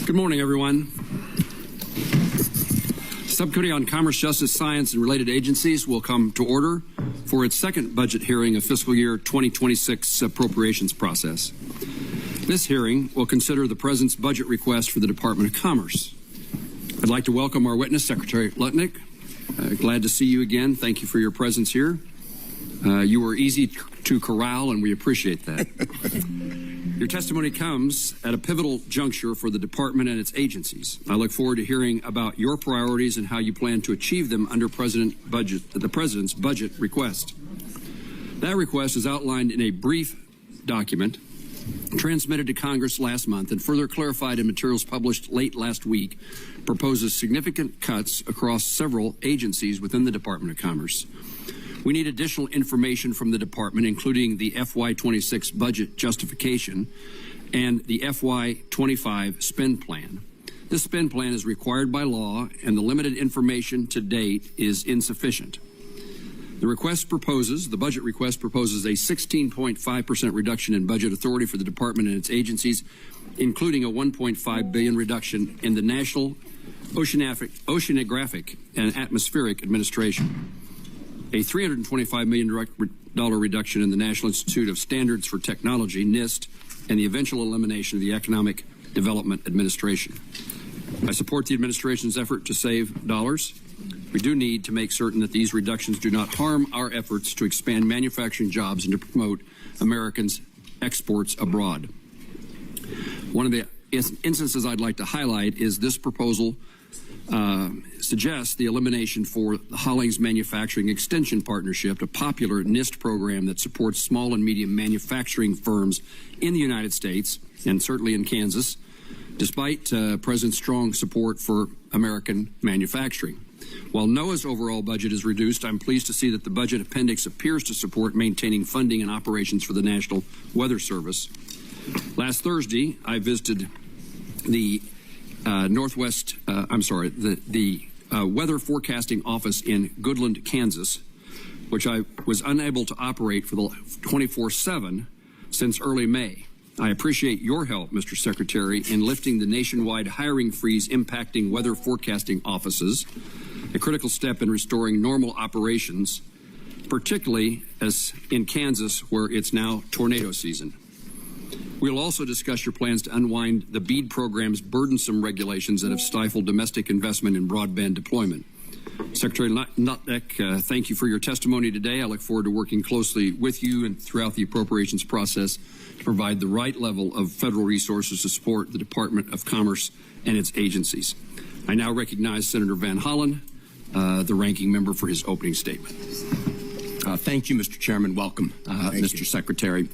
Good morning, everyone. Subcommittee on Commerce, Justice, Science, and Related Agencies will come to order for its second budget hearing of fiscal year 2026 appropriations process. This hearing will consider the President's budget request for the Department of Commerce. I'd like to welcome our witness, Secretary Lutnick. Glad to see you again. Thank you for your presence here. You were easy to corral, and we appreciate that. Your testimony comes at a pivotal juncture for the department and its agencies. I look forward to hearing about your priorities and how you plan to achieve them under the President's budget request. That request is outlined in a brief document transmitted to Congress last month and further clarified in materials published late last week, proposes significant cuts across several agencies within the Department of Commerce. We need additional information from the department, including the FY26 budget justification and the FY25 spend plan. This spend plan is required by law, and the limited information to date is insufficient. The budget request proposes a 16.5% reduction in budget authority for the department and its agencies, including a $1.5 billion reduction in the National Oceanographic and Atmospheric Administration, a $325 million reduction in the National Institute of Standards for Technology, NIST, and the eventual elimination of the Economic Development Administration. I support the administration's effort to save dollars. We do need to make certain that these reductions do not harm our efforts to expand manufacturing jobs and to promote Americans' exports abroad. One of the instances I'd like to highlight is this proposal suggests the elimination for the Hollings Manufacturing Extension Partnership, a popular NIST program that supports small and medium manufacturing firms in the United States and certainly in Kansas, despite President's strong support for American manufacturing. While NOAA's overall budget is reduced, I'm pleased to see that the budget appendix appears to support maintaining funding and operations for the National Weather Service. Last Thursday, I visited the Weather Forecasting Office in Goodland, Kansas, which I was unable to operate for the 24/7 since early May. I appreciate your help, Mr. Secretary, in lifting the nationwide hiring freeze impacting weather forecasting offices, a critical step in restoring normal operations, particularly as in Kansas, where it's now tornado season. We'll also discuss your plans to unwind the BEAD program's burdensome regulations that have stifled domestic investment in broadband deployment. Secretary Lutnick, thank you for your testimony today. I look forward to working closely with you and throughout the appropriations process to provide the right level of federal resources to support the Department of Commerce and its agencies. I now recognize Senator Van Hollen, the ranking member, for his opening statement. Thank you, Mr. Chairman. Welcome, Mr. Secretary.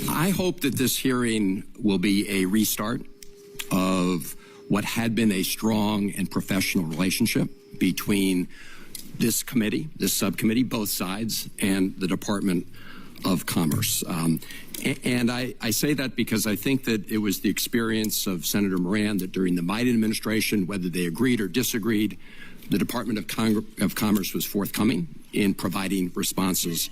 I hope that this hearing will be a restart of what had been a strong and professional relationship between this committee, this subcommittee, both sides, and the Department of Commerce. And I say that because I think that it was the experience of Senator Moran that during the Biden administration, whether they agreed or disagreed, the Department of Commerce was forthcoming in providing responses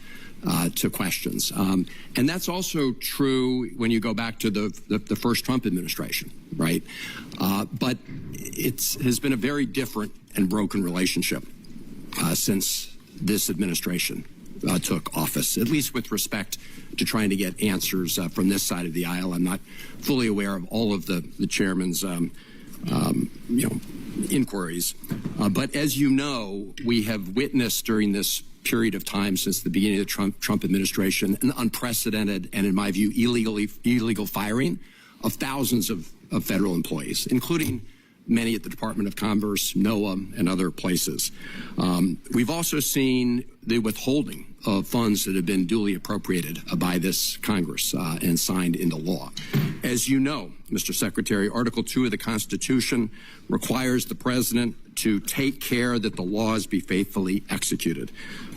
to questions. And that's also true when you go back to the first Trump administration, right? But it has been a very different and broken relationship since this administration took office, at least with respect to trying to get answers from this side of the aisle. I'm not fully aware of all of the chairman's inquiries. But as you know, we have witnessed during this period of time since the beginning of the Trump administration an unprecedented and, in my view, illegal firing of thousands of federal employees, including many at the Department of Commerce, NOAA, and other places. We've also seen the withholding of funds that have been duly appropriated by this Congress and signed into law. As you know, Mr. Secretary, Article 2 of the Constitution requires the President to take care that the laws be faithfully executed.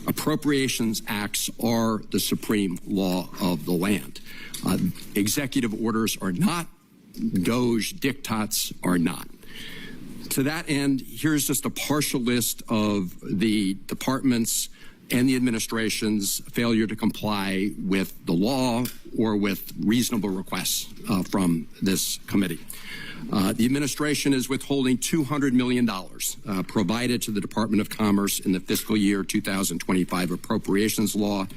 Appropriations acts are the supreme law of the land. Executive orders are not. Doge diktats are not. To that end, here's just a partial list of the departments and the administration's failure to comply with the law or with reasonable requests from this committee. The administration is withholding $200 million provided to the Department of Commerce in the fiscal year 2025 appropriations law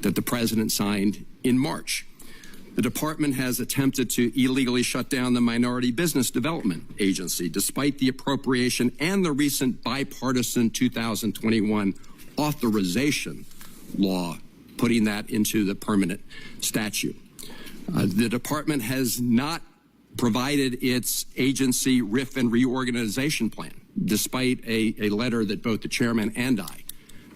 that the president signed in March. The department has attempted to illegally shut down the Minority Business Development Agency, despite the appropriation and the recent bipartisan 2021 authorization law, putting that into the permanent statute. The department has not provided its agency RIF and reorganization plan, despite a letter that both the chairman and I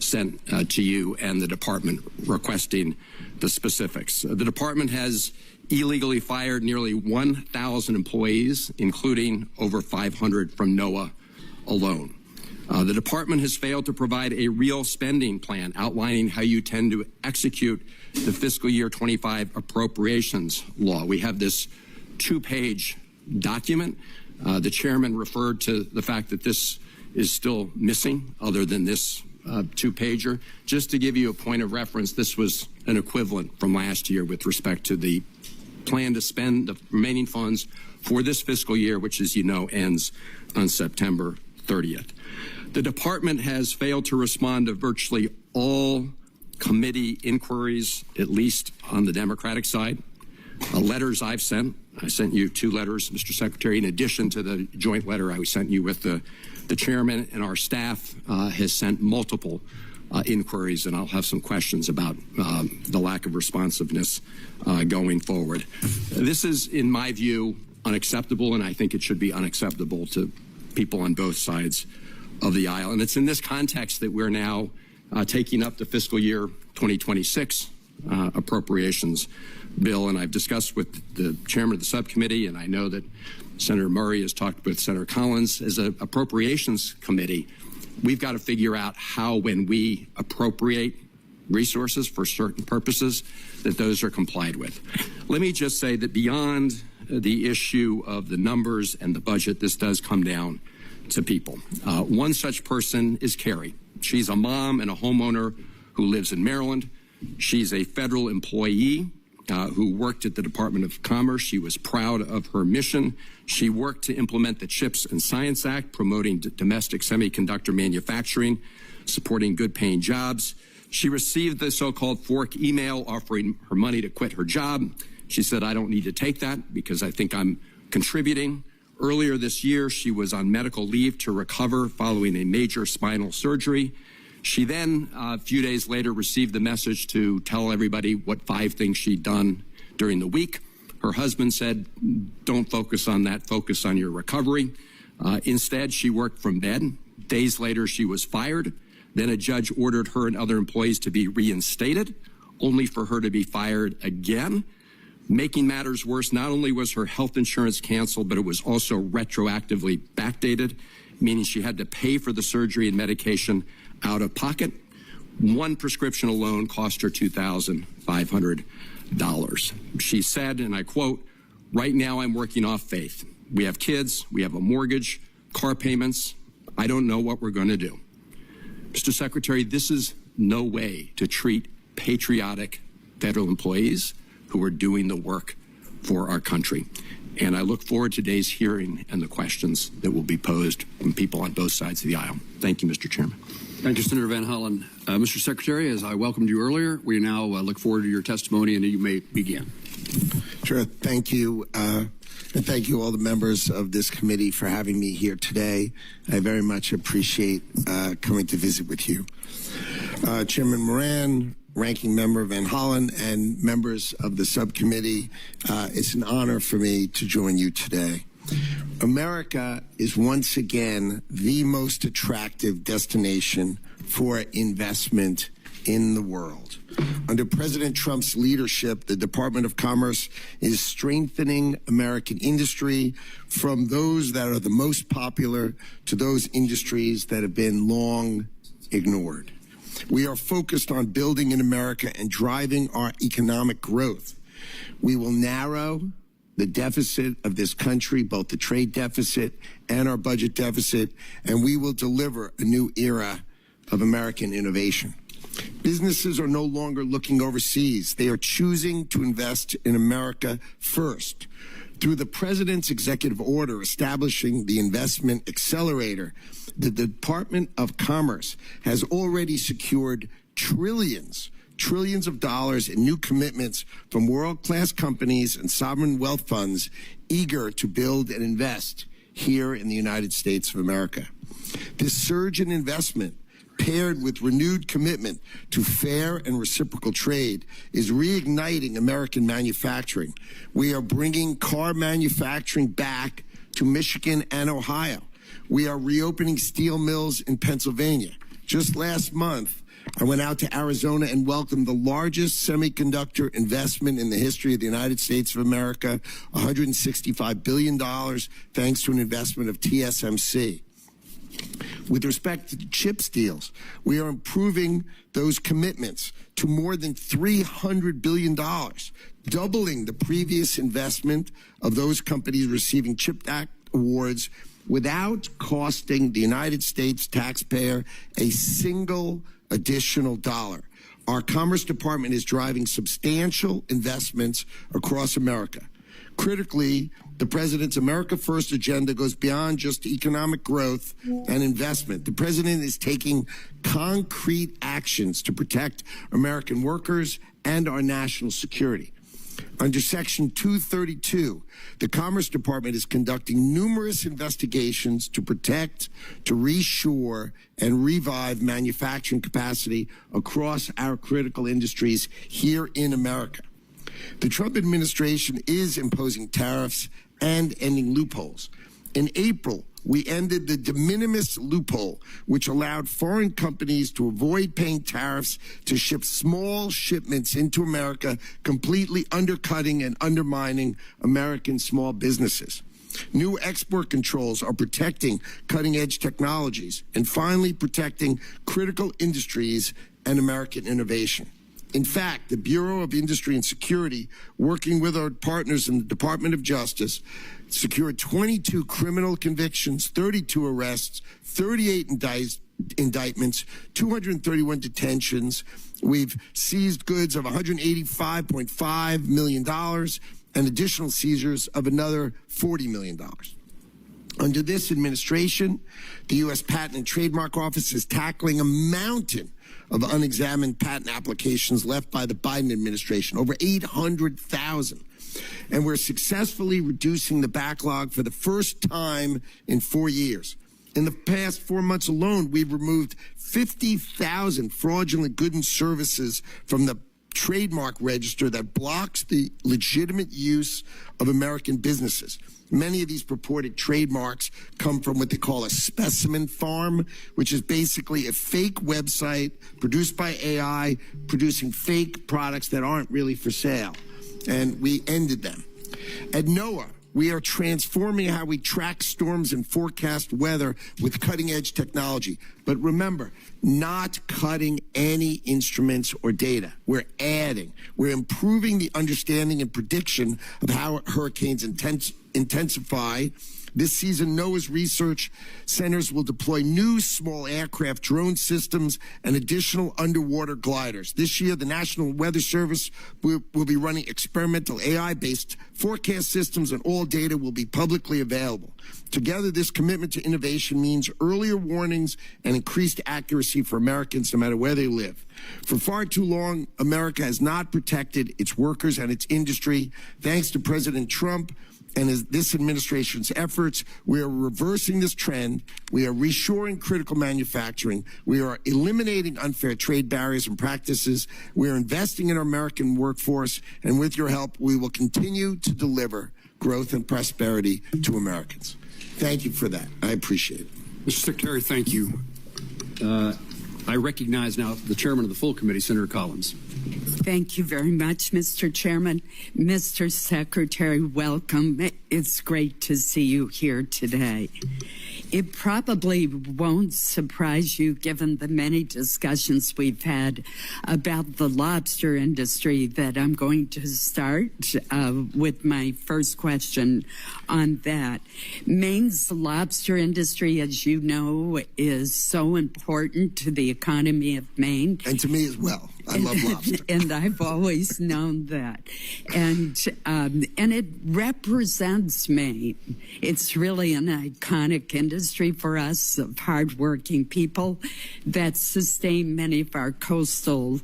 sent to you and the department requesting the specifics. The department has illegally fired nearly 1,000 employees, including over 500 from NOAA alone. The department has failed to provide a real spending plan outlining how you tend to execute the fiscal year 25 appropriations law. We have this two-page document. The chairman referred to the fact that this is still missing other than this two-pager. Just to give you a point of reference, this was an equivalent from last year with respect to the plan to spend the remaining funds for this fiscal year, which, as you know, ends on September 30th. The department has failed to respond to virtually all committee inquiries, at least on the Democratic side. Letters I sent you 2 letters, Mr. Secretary, in addition to the joint letter I sent you with the chairman, and our staff has sent multiple inquiries, and I'll have some questions about the lack of responsiveness going forward. This is, in my view, unacceptable, and I think it should be unacceptable to people on both sides of the aisle. And it's in this context that we're now taking up the fiscal year 2026 appropriations bill, and I've discussed with the chairman of the subcommittee, and I know that Senator Murray has talked with Senator Collins. As an appropriations committee, we've got to figure out how, when we appropriate resources for certain purposes, that those are complied with. Let me just say that beyond the issue of the numbers and the budget, this does come down to people. One such person is Carrie. She's a mom and a homeowner who lives in Maryland. She's a federal employee who worked at the Department of Commerce. She was proud of her mission. She worked to implement the CHIPS and Science Act, promoting domestic semiconductor manufacturing, supporting good-paying jobs. She received the so-called fork email offering her money to quit her job. She said, "I don't need to take that because I think I'm contributing." Earlier this year, she was on medical leave to recover following a major spinal surgery. She then, a few days later, received the message to tell everybody what 5 things she'd done during the week. Her husband said, "Don't focus on that, focus on your recovery." Instead, she worked from bed. Days later, she was fired. Then a judge ordered her and other employees to be reinstated, only for her to be fired again. Making matters worse, not only was her health insurance canceled, but it was also retroactively backdated, meaning she had to pay for the surgery and medication out of pocket. One prescription alone cost her $2,500. She said, and I quote, "Right now I'm working off faith. We have kids, we have a mortgage, car payments. I don't know what we're going to do." Mr. Secretary, this is no way to treat patriotic federal employees who are doing the work for our country. And I look forward to today's hearing and the questions that will be posed from people on both sides of the aisle. Thank you, Mr. Chairman. Thank you, Senator Van Hollen. Mr. Secretary, as I welcomed you earlier, we now look forward to your testimony, and you may begin. Sure. Thank you. And thank you all the members of this committee for having me here today. I very much appreciate coming to visit with you. Chairman Moran, Ranking Member Van Hollen, and members of the subcommittee, it's an honor for me to join you today. America is once again the most attractive destination for investment in the world. Under President Trump's leadership, the Department of Commerce is strengthening American industry from those that are the most popular to those industries that have been long ignored. We are focused on building in America and driving our economic growth. We will narrow the deficit of this country, both the trade deficit and our budget deficit, and we will deliver a new era of American innovation. Businesses are no longer looking overseas. They are choosing to invest in America first. Through the President's executive order establishing the Investment Accelerator, the Department of Commerce has already secured trillions of dollars in new commitments from world-class companies and sovereign wealth funds eager to build and invest here in the United States of America. This surge in investment, paired with renewed commitment to fair and reciprocal trade, is reigniting American manufacturing. We are bringing car manufacturing back to Michigan and Ohio. We are reopening steel mills in Pennsylvania. Just last month, I went out to Arizona and welcomed the largest semiconductor investment in the history of the United States of America, $165 billion, thanks to an investment of TSMC. With respect to CHIPS deals, we are improving those commitments to more than $300 billion, doubling the previous investment of those companies receiving CHIPS Act awards without costing the United States taxpayer a single additional dollar. Our Commerce Department is driving substantial investments across America. Critically, the President's America First agenda goes beyond just economic growth and investment. The President is taking concrete actions to protect American workers and our national security. Under Section 232, the Commerce Department is conducting numerous investigations to protect, to reshore, and revive manufacturing capacity across our critical industries here in America. The Trump administration is imposing tariffs and ending loopholes. In April, we ended the de minimis loophole, which allowed foreign companies to avoid paying tariffs to ship small shipments into America, completely undercutting and undermining American small businesses. New export controls are protecting cutting-edge technologies and finally protecting critical industries and American innovation. In fact, the Bureau of Industry and Security, working with our partners in the Department of Justice, secured 22 criminal convictions, 32 arrests, 38 indictments, 231 detentions. We've seized goods of $185.5 million and additional seizures of another $40 million. Under this administration, the U.S. Patent and Trademark Office is tackling a mountain of unexamined patent applications left by the Biden administration, over 800,000. And we're successfully reducing the backlog for the first time in 4 years. In the past 4 months alone, we've removed 50,000 fraudulent goods and services from the trademark register that blocks the legitimate use of American businesses. Many of these purported trademarks come from what they call a specimen farm, which is basically a fake website produced by AI, producing fake products that aren't really for sale. And we ended them. At NOAA, we are transforming how we track storms and forecast weather with cutting-edge technology. But remember, not cutting any instruments or data. We're adding. We're improving the understanding and prediction of how hurricanes intensify. This season, NOAA's research centers will deploy new small aircraft drone systems and additional underwater gliders. This year, the National Weather Service will be running experimental AI-based forecast systems, and all data will be publicly available. Together, this commitment to innovation means earlier warnings and increased accuracy for Americans no matter where they live. For far too long, America has not protected its workers and its industry. Thanks to President Trump and this administration's efforts, we are reversing this trend. We are reshoring critical manufacturing. We are eliminating unfair trade barriers and practices. We are investing in our American workforce. And with your help, we will continue to deliver growth and prosperity to Americans. Thank you for that. I appreciate it. Mr. Secretary, thank you. I recognize now the chairman of the full committee, Senator Collins. Thank you very much, Mr. Chairman. Mr. Secretary, welcome. It's great to see you here today. It probably won't surprise you, given the many discussions we've had about the lobster industry, that I'm going to start with my first question on that. Maine's lobster industry, as you know, is so important to the economy of Maine. And to me as well. I love lobster. And I've always known that. And it represents Maine. It's really an iconic industry for us, of hardworking people that sustain many of our coastal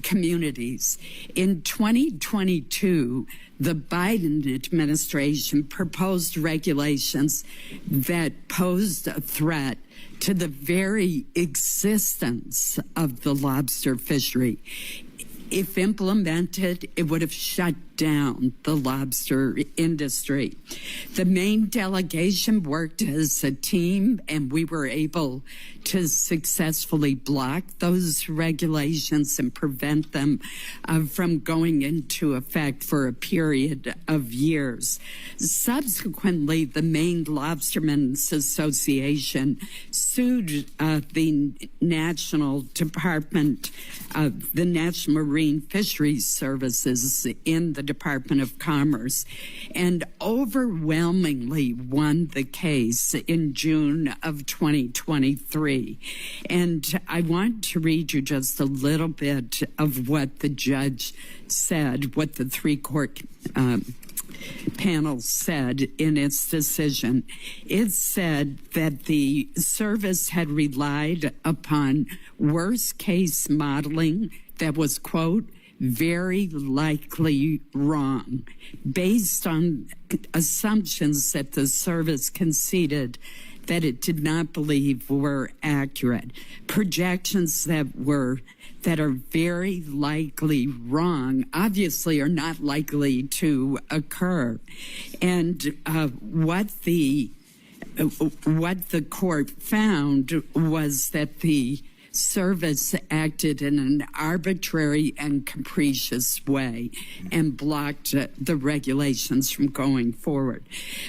communities. In 2022, the Biden administration proposed regulations that posed a threat to the very existence of the lobster fishery. If implemented, it would have shut down the lobster industry. The Maine delegation worked as a team, and we were able to successfully block those regulations and prevent them from going into effect for a period of years. Subsequently, the Maine Lobstermen's Association sued the National Department of the National Marine Fisheries Services in the Department of Commerce, and overwhelmingly won the case in June of 2023. And I want to read you just a little bit of what the judge said, what the three-court panel said in its decision. It said that the service had relied upon worst-case modeling that was, quote, very likely wrong, based on assumptions that the service conceded that it did not believe were accurate. Projections that are very likely wrong obviously are not likely to occur. And what the court found was that the service acted in an arbitrary and capricious way and blocked the regulations from going forward.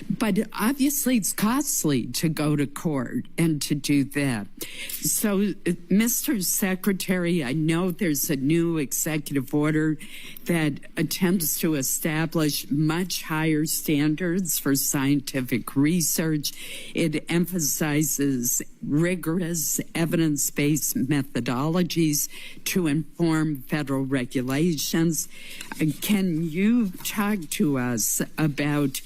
But obviously it's costly to go to court and to do that. So, Mr. Secretary, I know there's a new executive order that attempts to establish much higher standards for scientific research. It emphasizes rigorous evidence-based methodologies to inform federal regulations. Can you talk to us about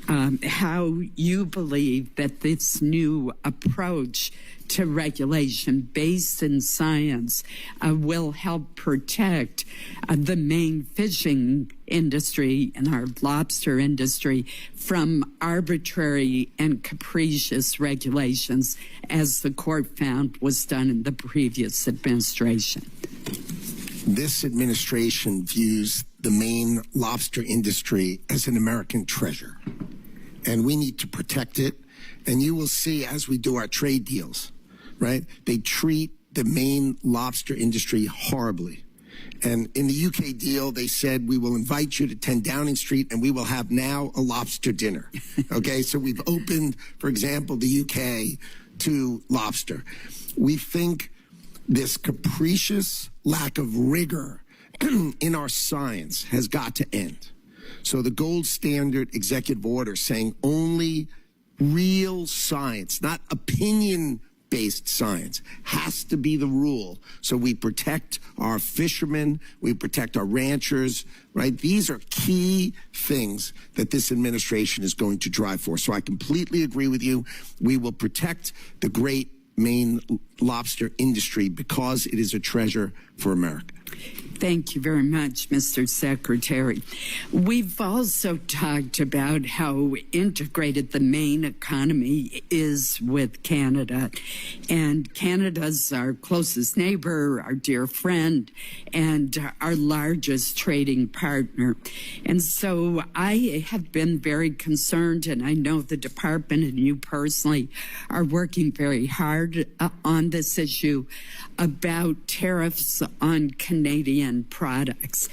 how you believe that this new approach to regulation based in science will help protect the Maine fishing industry and our lobster industry from arbitrary and capricious regulations, as the court found was done in the previous administration? This administration views the Maine lobster industry as an American treasure, and we need to protect it. And you will see as we do our trade deals, right? They treat the Maine lobster industry horribly. And in the UK deal, they said, we will invite you to 10 Downing Street and we will have now a lobster dinner. Okay, so we've opened, for example, the UK to lobster. We think this capricious lack of rigor in our science has got to end. So the gold standard executive order saying only real science, not opinion-based science, has to be the rule. So we protect our fishermen, we protect our ranchers, right? These are key things that this administration is going to drive for. So I completely agree with you. We will protect the great Maine lobster industry because it is a treasure for America. Thank you very much, Mr. Secretary. We've also talked about how integrated the Maine economy is with Canada. And Canada's our closest neighbor, our dear friend, and our largest trading partner. And so I have been very concerned, and I know the department and you personally are working very hard on this issue about tariffs on Canadian products.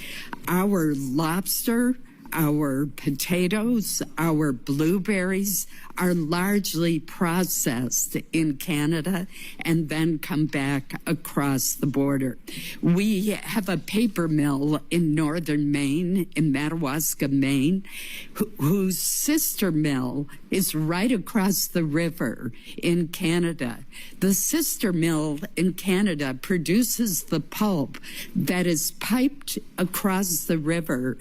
Our lobster, our potatoes, our blueberries are largely processed in Canada and then come back across the border. We have a paper mill in northern Maine, in Madawaska, Maine, whose sister mill is right across the river in Canada. The sister mill in Canada produces the pulp that is piped across the river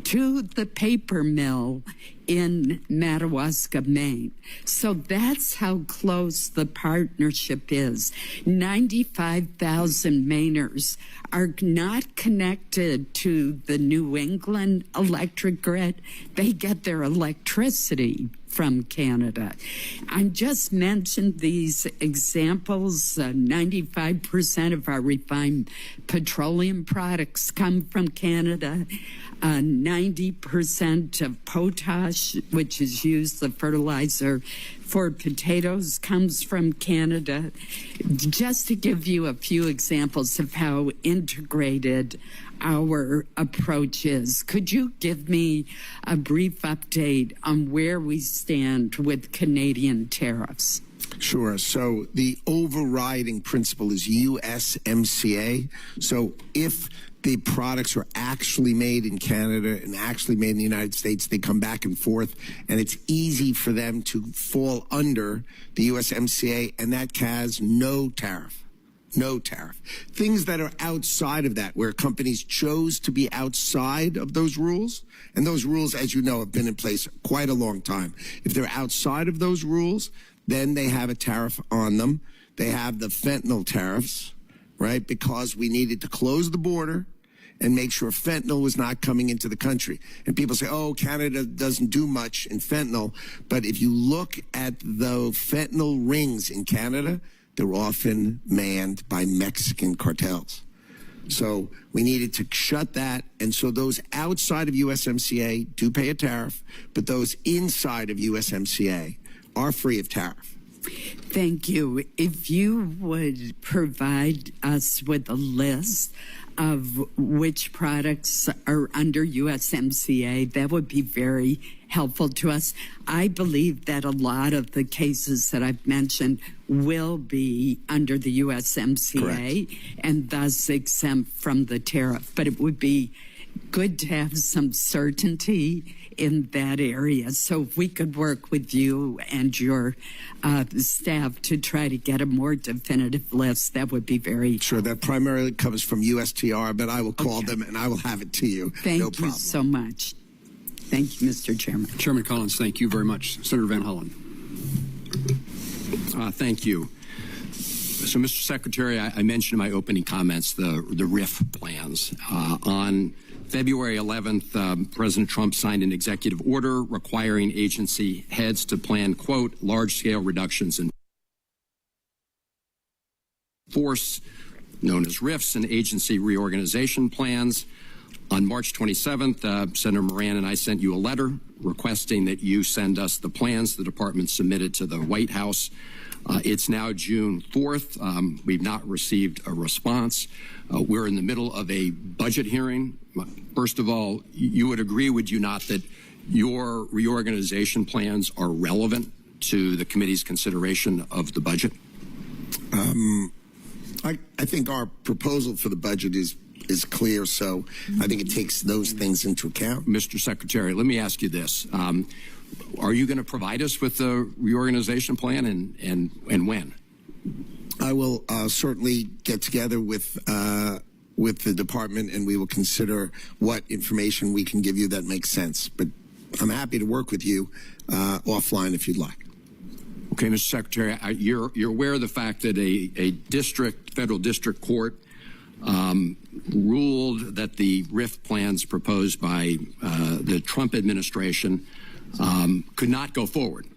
to the paper mill in Madawaska, Maine. So that's how close the partnership is. 95,000 Mainers are not connected to the New England electric grid. They get their electricity from Canada. I just mentioned these examples. 95% of our refined petroleum products come from Canada. 90% of potash, which is used, the fertilizer for potatoes, comes from Canada. Just to give you a few examples of how integrated our approach is, could you give me a brief update on where we stand with Canadian tariffs? Sure. So the overriding principle is USMCA. So if the products are actually made in Canada and actually made in the United States, they come back and forth, and it's easy for them to fall under the USMCA, and that has no tariff. No tariff. Things that are outside of that, where companies chose to be outside of those rules, and those rules, as you know, have been in place quite a long time. If they're outside of those rules, then they have a tariff on them. They have the fentanyl tariffs, right? Because we needed to close the border and make sure fentanyl was not coming into the country. And people say, oh, Canada doesn't do much in fentanyl. But if you look at the fentanyl rings in Canada, they're often manned by Mexican cartels. So we needed to shut that. And so those outside of USMCA do pay a tariff, but those inside of USMCA are free of tariff. Thank you. If you would provide us with a list of which products are under USMCA, that would be very helpful to us. I believe that a lot of the cases that I've mentioned will be under the USMCA. Correct. And thus exempt from the tariff. But it would be good to have some certainty in that area. So if we could work with you and your staff to try to get a more definitive list, that would be very Sure, that primarily comes from USTR, but I will call them and I will have it to you. Thank no problem. you so much. Thank you, Mr. Chairman. Chairman Collins, thank you very much. Senator Van Hollen. Thank you. So, Mr. Secretary, I mentioned in my opening comments the RIF plans. On February 11th, President Trump signed an executive order requiring agency heads to plan, quote, large-scale reductions in force, known as RIFs, and agency reorganization plans. On March 27th, Senator Moran and I sent you a letter requesting that you send us the plans the department submitted to the White House. It's now June 4th. We've not received a response. We're in the middle of a budget hearing. First of all, you would agree, would you not, that your reorganization plans are relevant to the committee's consideration of the budget? I think our proposal for the budget is clear, so I think it takes those things into account. Mr. Secretary, let me ask you this. Are you going to provide us with the reorganization plan, and when? I will certainly get together with the department, and we will consider what information we can give you that makes sense. But I'm happy to work with you offline if you'd like. Okay, Mr. Secretary, you're aware of the fact that a federal district court ruled that the RIF plans proposed by the Trump administration could not go forward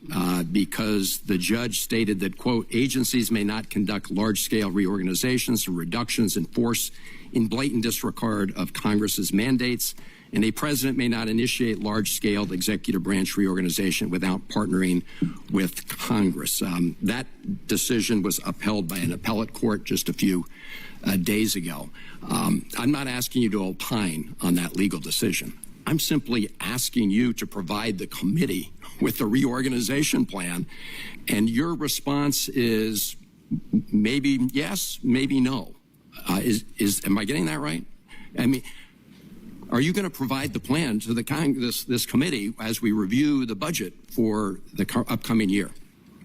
because the judge stated that, quote, agencies may not conduct large-scale reorganizations or reductions in force in blatant disregard of Congress's mandates, and a president may not initiate large-scale executive branch reorganization without partnering with Congress. That decision was upheld by an appellate court just a few days ago. I'm not asking you to opine on that legal decision. I'm simply asking you to provide the committee with the reorganization plan, and your response is maybe yes, maybe no. Am I getting that right? I mean, are you going to provide the plan to this committee as we review the budget for the upcoming year?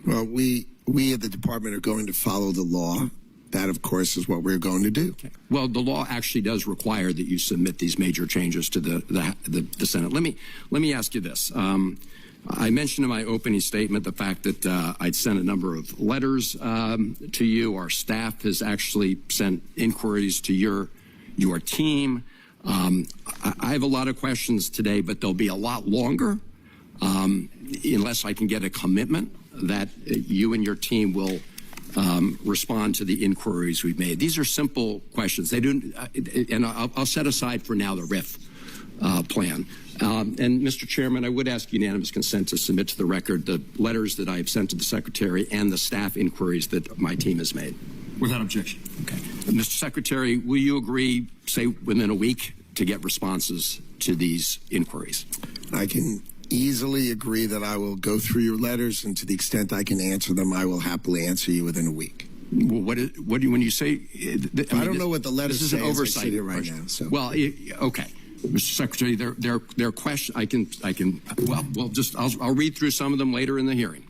Well, we at the department are going to follow the law. That, of course, is what we're going to do. Okay. Well, the law actually does require that you submit these major changes to the Senate. Let me ask you this. I mentioned in my opening statement the fact that I'd sent a number of letters to you. Our staff has actually sent inquiries to your team. I have a lot of questions today, but they'll be a lot longer unless I can get a commitment that you and your team will respond to the inquiries we've made. These are simple questions. They don't, and I'll set aside for now the RIF plan. And Mr. Chairman, I would ask unanimous consent to submit to the record the letters that I have sent to the Secretary and the staff inquiries that my team has made. Without objection. Okay. Mr. Secretary, will you agree, say, within a week to get responses to these inquiries? I can easily agree that I will go through your letters, and to the extent I can answer them, I will happily answer you within a week. Well, what do you, when you say? I don't know what the letters say. This is an oversight right now. So. Well, okay, Mr. Secretary, their question. I can. Well, just I'll read through some of them later in the hearing.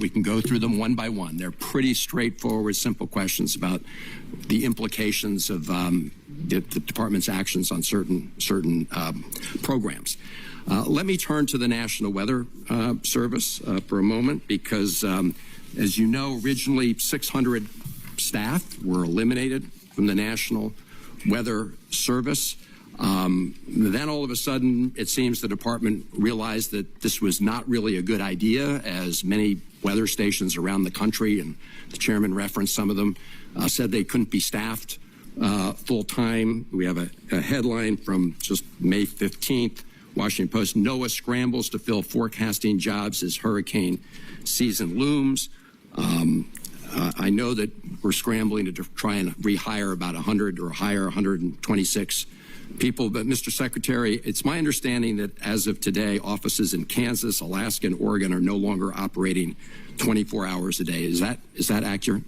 We can go through them one by one. They're pretty straightforward, simple questions about the implications of the department's actions on certain programs. Let me turn to the National Weather Service for a moment, because, as you know, originally 600 staff were eliminated from the National Weather Service. Then all of a sudden, it seems the department realized that this was not really a good idea, as many weather stations around the country, and the chairman referenced some of them, said they couldn't be staffed full time. We have a headline from just May 15th. Washington Post: NOAA scrambles to fill forecasting jobs as hurricane season looms. I know that we're scrambling to try and rehire about 100 or hire 126 people. But, Mr. Secretary, it's my understanding that as of today, offices in Kansas, Alaska, and Oregon are no longer operating 24 hours a day. Is that accurate?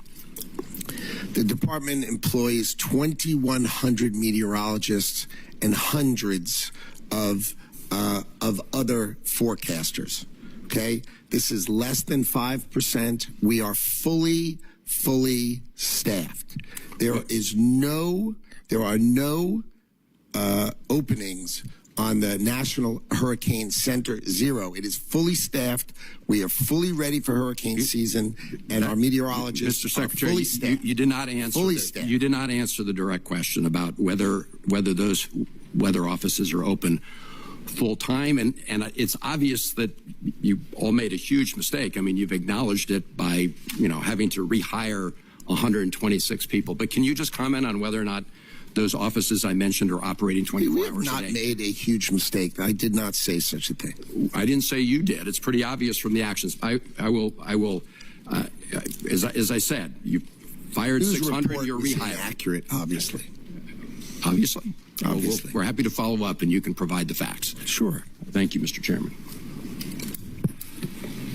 The department employs 2,100 meteorologists and hundreds of other forecasters. Okay, this is less than 5%. We are fully staffed. There are no openings on the National Hurricane Center. Zero. It is fully staffed. We are fully ready for hurricane season, and our meteorologists Mr. Secretary, are fully staffed. You did not answer. You did not answer the direct question about whether those weather offices are open full time, and it's obvious that you all made a huge mistake. I mean, you've acknowledged it by having to rehire 126 people. But can you just comment on whether or not those offices I mentioned are operating 24 hours a day? We have not made a huge mistake. I did not say such a thing. I didn't say you did. It's pretty obvious from the actions. I will. As I said, you fired 600. You're rehired. Inaccurate, obviously. Obviously. We're happy to follow up, and you can provide the facts. Sure. Thank you, Mr. Chairman.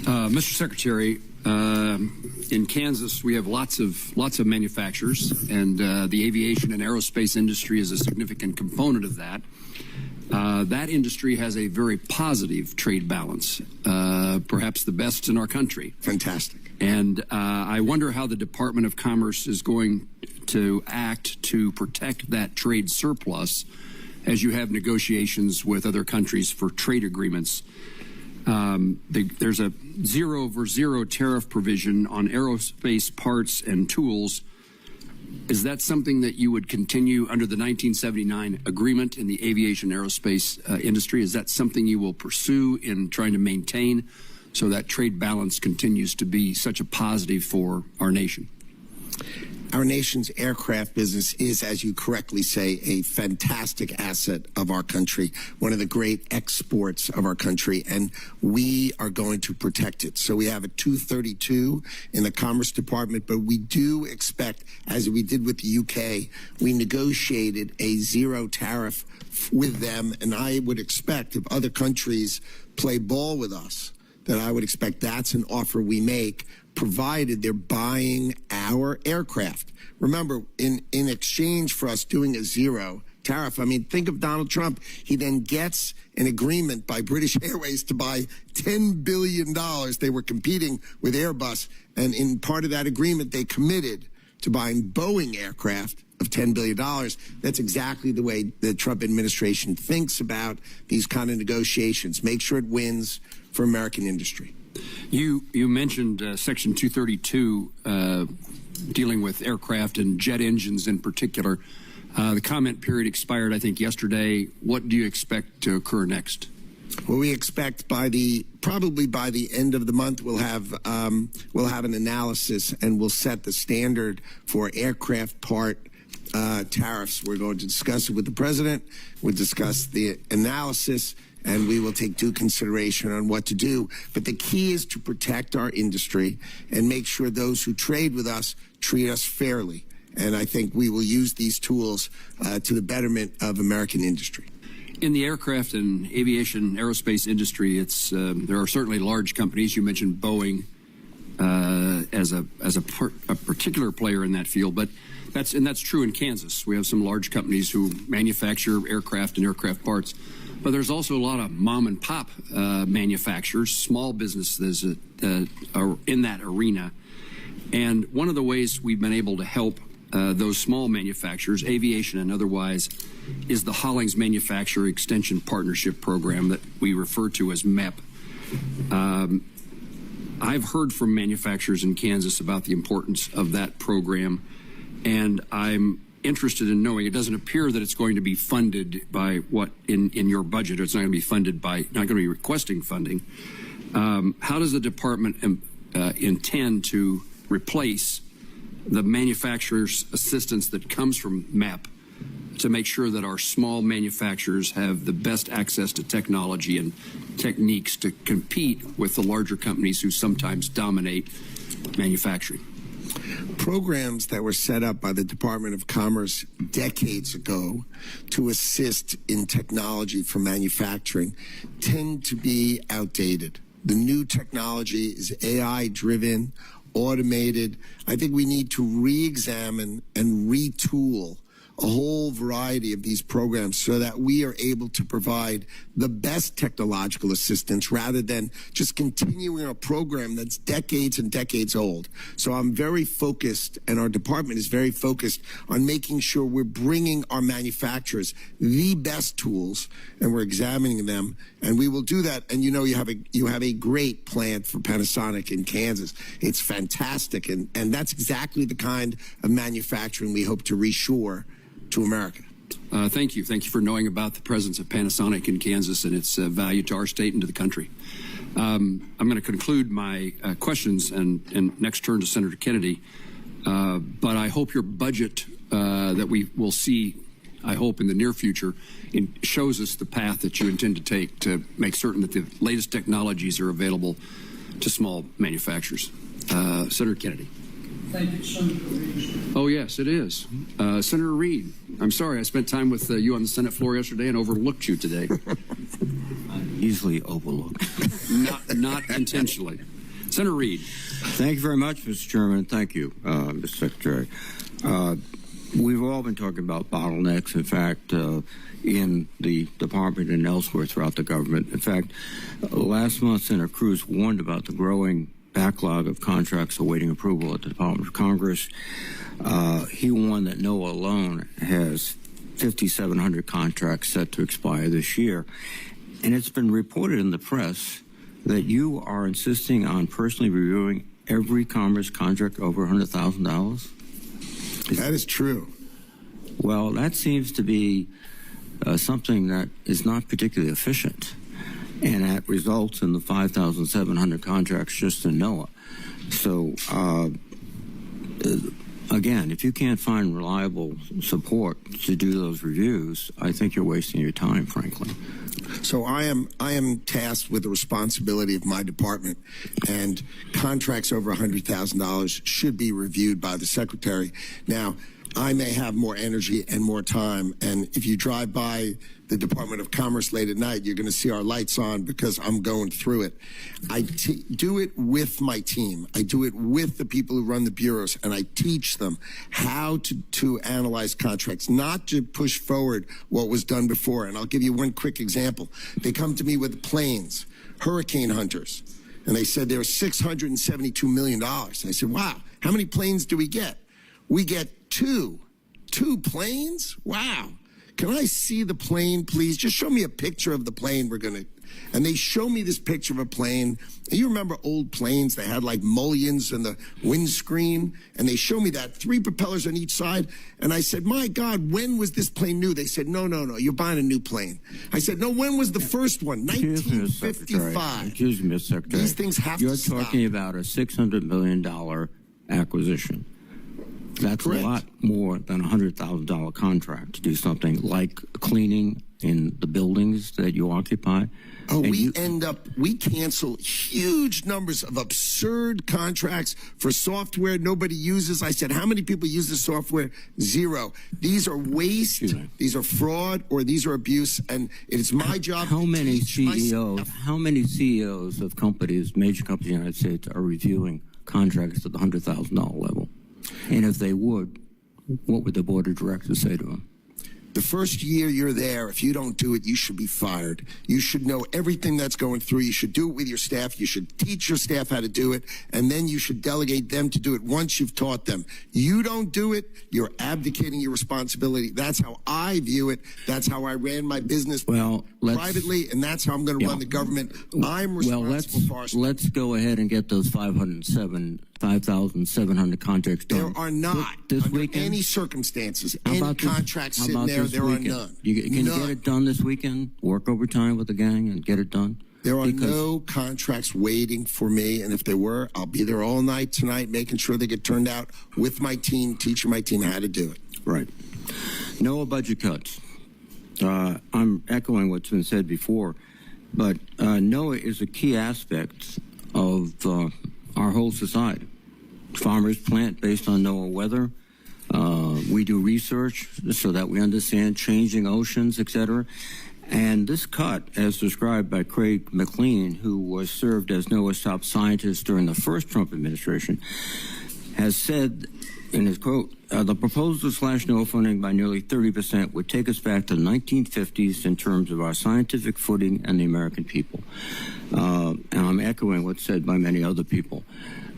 Mr. Secretary, in Kansas, we have lots of manufacturers, and the aviation and aerospace industry is a significant component of that. That industry has a very positive trade balance, perhaps the best in our country. Fantastic. And I wonder how the Department of Commerce is going to act to protect that trade surplus as you have negotiations with other countries for trade agreements. There's a 0 tariff provision on aerospace parts and tools. Is that something that you would continue under the 1979 agreement in the aviation aerospace industry? Is that something you will pursue in trying to maintain so that trade balance continues to be such a positive for our nation? our nation's aircraft business is, as you correctly say, a fantastic asset of our country, one of the great exports of our country, and we are going to protect it. So we have a 232 in the Commerce Department, but we do expect, as we did with the UK, we negotiated a zero tariff with them, and I would expect if other countries play ball with us, that I would expect that's an offer we make, provided they're buying our aircraft. Remember, in exchange for us doing a zero tariff, I mean, think of Donald Trump. He then gets an agreement by British Airways to buy $10 billion. They were competing with Airbus, and in part of that agreement, they committed to buying Boeing aircraft of $10 billion. That's exactly the way the Trump administration thinks about these kind of negotiations. Make sure it wins for American industry. You mentioned Section 232 dealing with aircraft and jet engines in particular. The comment period expired, I think, yesterday. What do you expect to occur next? Well, we expect probably by the end of the month we'll have an analysis, and we'll set the standard for aircraft part tariffs. We're going to discuss it with the president. We'll discuss the analysis, and we will take due consideration on what to do. But the key is to protect our industry and make sure those who trade with us treat us fairly. And I think we will use these tools to the betterment of American industry. In the aircraft and aviation aerospace industry, there are certainly large companies. You mentioned Boeing as a particular player in that field, but that's true in Kansas. We have some large companies who manufacture aircraft and aircraft parts. But there's also a lot of mom and pop manufacturers, small businesses are in that arena. And one of the ways we've been able to help those small manufacturers, aviation and otherwise, is the Hollings Manufacturer Extension Partnership Program that we refer to as MEP. I've heard from manufacturers in Kansas about the importance of that program, and I'm interested in knowing, it doesn't appear that it's going to be funded by what in your budget, or it's not going to be funded by, not going to be requesting funding. How does the department intend to replace the manufacturer's assistance that comes from MEP to make sure that our small manufacturers have the best access to technology and techniques to compete with the larger companies who sometimes dominate manufacturing? Programs that were set up by the Department of Commerce decades ago to assist in technology for manufacturing tend to be outdated. The new technology is AI-driven, automated. I think we need to re-examine and retool a whole variety of these programs so that we are able to provide the best technological assistance rather than just continuing a program that's decades and decades old. So I'm very focused, and our department is very focused on making sure we're bringing our manufacturers the best tools, and we're examining them, and we will do that. And you know, you have a great plant for Panasonic in Kansas. It's fantastic, and that's exactly the kind of manufacturing we hope to reshore to America. Thank you. Thank you for knowing about the presence of Panasonic in Kansas and its value to our state and to the country. I'm going to conclude my questions and next turn to Senator Kennedy. But I hope your budget that we will see, I hope in the near future, shows us the path that you intend to take to make certain that the latest technologies are available to small manufacturers. Senator Kennedy. Thank you, Senator Reid. Oh, yes, it is. Senator Reid, I'm sorry. I spent time with you on the Senate floor yesterday and overlooked you today. Easily overlooked. Not intentionally. Senator Reid. Thank you very much, Mr. Chairman. Thank you, Mr. Secretary. We've all been talking about bottlenecks, in fact, in the department and elsewhere throughout the government. In fact, last month, Senator Cruz warned about the growing backlog of contracts awaiting approval at the Department of Congress. He warned that NOAA alone has 5,700 contracts set to expire this year. And it's been reported in the press that you are insisting on personally reviewing every Commerce contract over $100,000? That is true. Well, that seems to be something that is not particularly efficient. And that results in the 5,700 contracts just in NOAA. So again, if you can't find reliable support to do those reviews, I think you're wasting your time, frankly. So I am tasked with the responsibility of my department, and contracts over $100,000 should be reviewed by the secretary. Now, I may have more energy and more time, and if you drive by the Department of Commerce late at night, you're going to see our lights on because I'm going through it. I do it with my team. I do it with the people who run the bureaus, and I teach them how to analyze contracts, not to push forward what was done before. And I'll give you one quick example. They come to me with planes, hurricane hunters, and they said there were $672 million. I said, wow, how many planes do we get? We get two planes? Wow. Can I see the plane, please? Just show me a picture of the plane we're going to... And they show me this picture of a plane. And you remember old planes? They had like mullions in the windscreen. And they show me that, 3 propellers on each side. And I said, my God, when was this plane new? They said, no, you're buying a new plane. I said, no, when was the first one? 1955. Excuse me, Mr. Secretary. These things have to stop. You're talking about a $600 million acquisition. That's Correct. A lot more than a $100,000 contract to do something like cleaning in the buildings that you occupy. Oh, we cancel huge numbers of absurd contracts for software nobody uses. I said, how many people use this software? 0. These are waste, these are fraud, or these are abuse, and it is my job how to many teach CEOs, myself. How many CEOs of companies, major companies in the United States, are reviewing contracts at the $100,000 level? And if they would, what would the board of directors say to them? The first year you're there, if you don't do it, you should be fired. You should know everything that's going through. You should do it with your staff. You should teach your staff how to do it, and then you should delegate them to do it once you've taught them. You don't do it, you're abdicating your responsibility. That's how I view it. That's how I ran my business privately, and that's how I'm going to run the government. I'm responsible for our staff. Let's go ahead and get those 5,700 contracts done. There are not, this under weekend? any circumstances, any contracts sitting there. There are none. Can you get it done this weekend? Work overtime with the gang and get it done? There are no contracts waiting for me, and if there were, I'll be there all night tonight making sure they get turned out with my team, teaching my team how to do it. Right. No budget cuts. I'm echoing what's been said before, but NOAA is a key aspect of our whole society. Farmers plant based on NOAA weather. We do research so that we understand changing oceans, etc. And this cut, as described by Craig McLean, who was served as NOAA's top scientist during the first Trump administration, has said in his quote, the proposal to slash NOAA funding by nearly 30% would take us back to the 1950s in terms of our scientific footing and the American people. And I'm echoing what's said by many other people.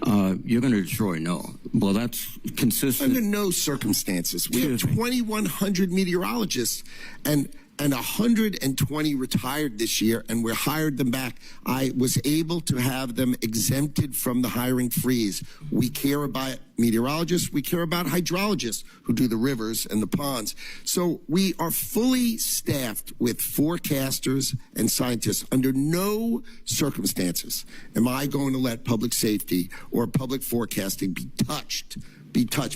You're going to destroy NOAA. Well, that's consistent. Under no circumstances. We have 2,100 meteorologists, and 120 retired this year, and we hired them back. I was able to have them exempted from the hiring freeze. We care about meteorologists. We care about hydrologists who do the rivers and the ponds. So we are fully staffed with forecasters and scientists. Under no circumstances am I going to let public safety or public forecasting be touched.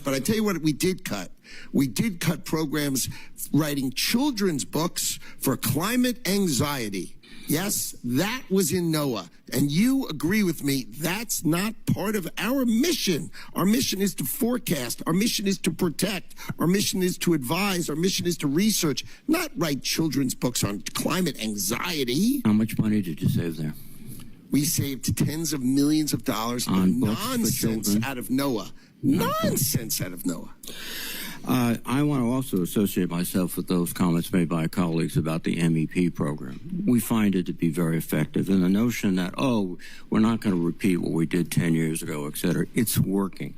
But I tell you what we did cut. We did cut programs writing children's books for climate anxiety. Yes, that was in NOAA. And you agree with me, that's not part of our mission. Our mission is to forecast. Our mission is to protect. Our mission is to advise. Our mission is to research, not write children's books on climate anxiety. How much money did you save there? We saved tens of millions of dollars on nonsense out of NOAA. Nonsense out of NOAA. I want to also associate myself with those comments made by colleagues about the MEP program. We find it to be very effective. And the notion that, we're not going to repeat what we did 10 years ago, et cetera, it's working.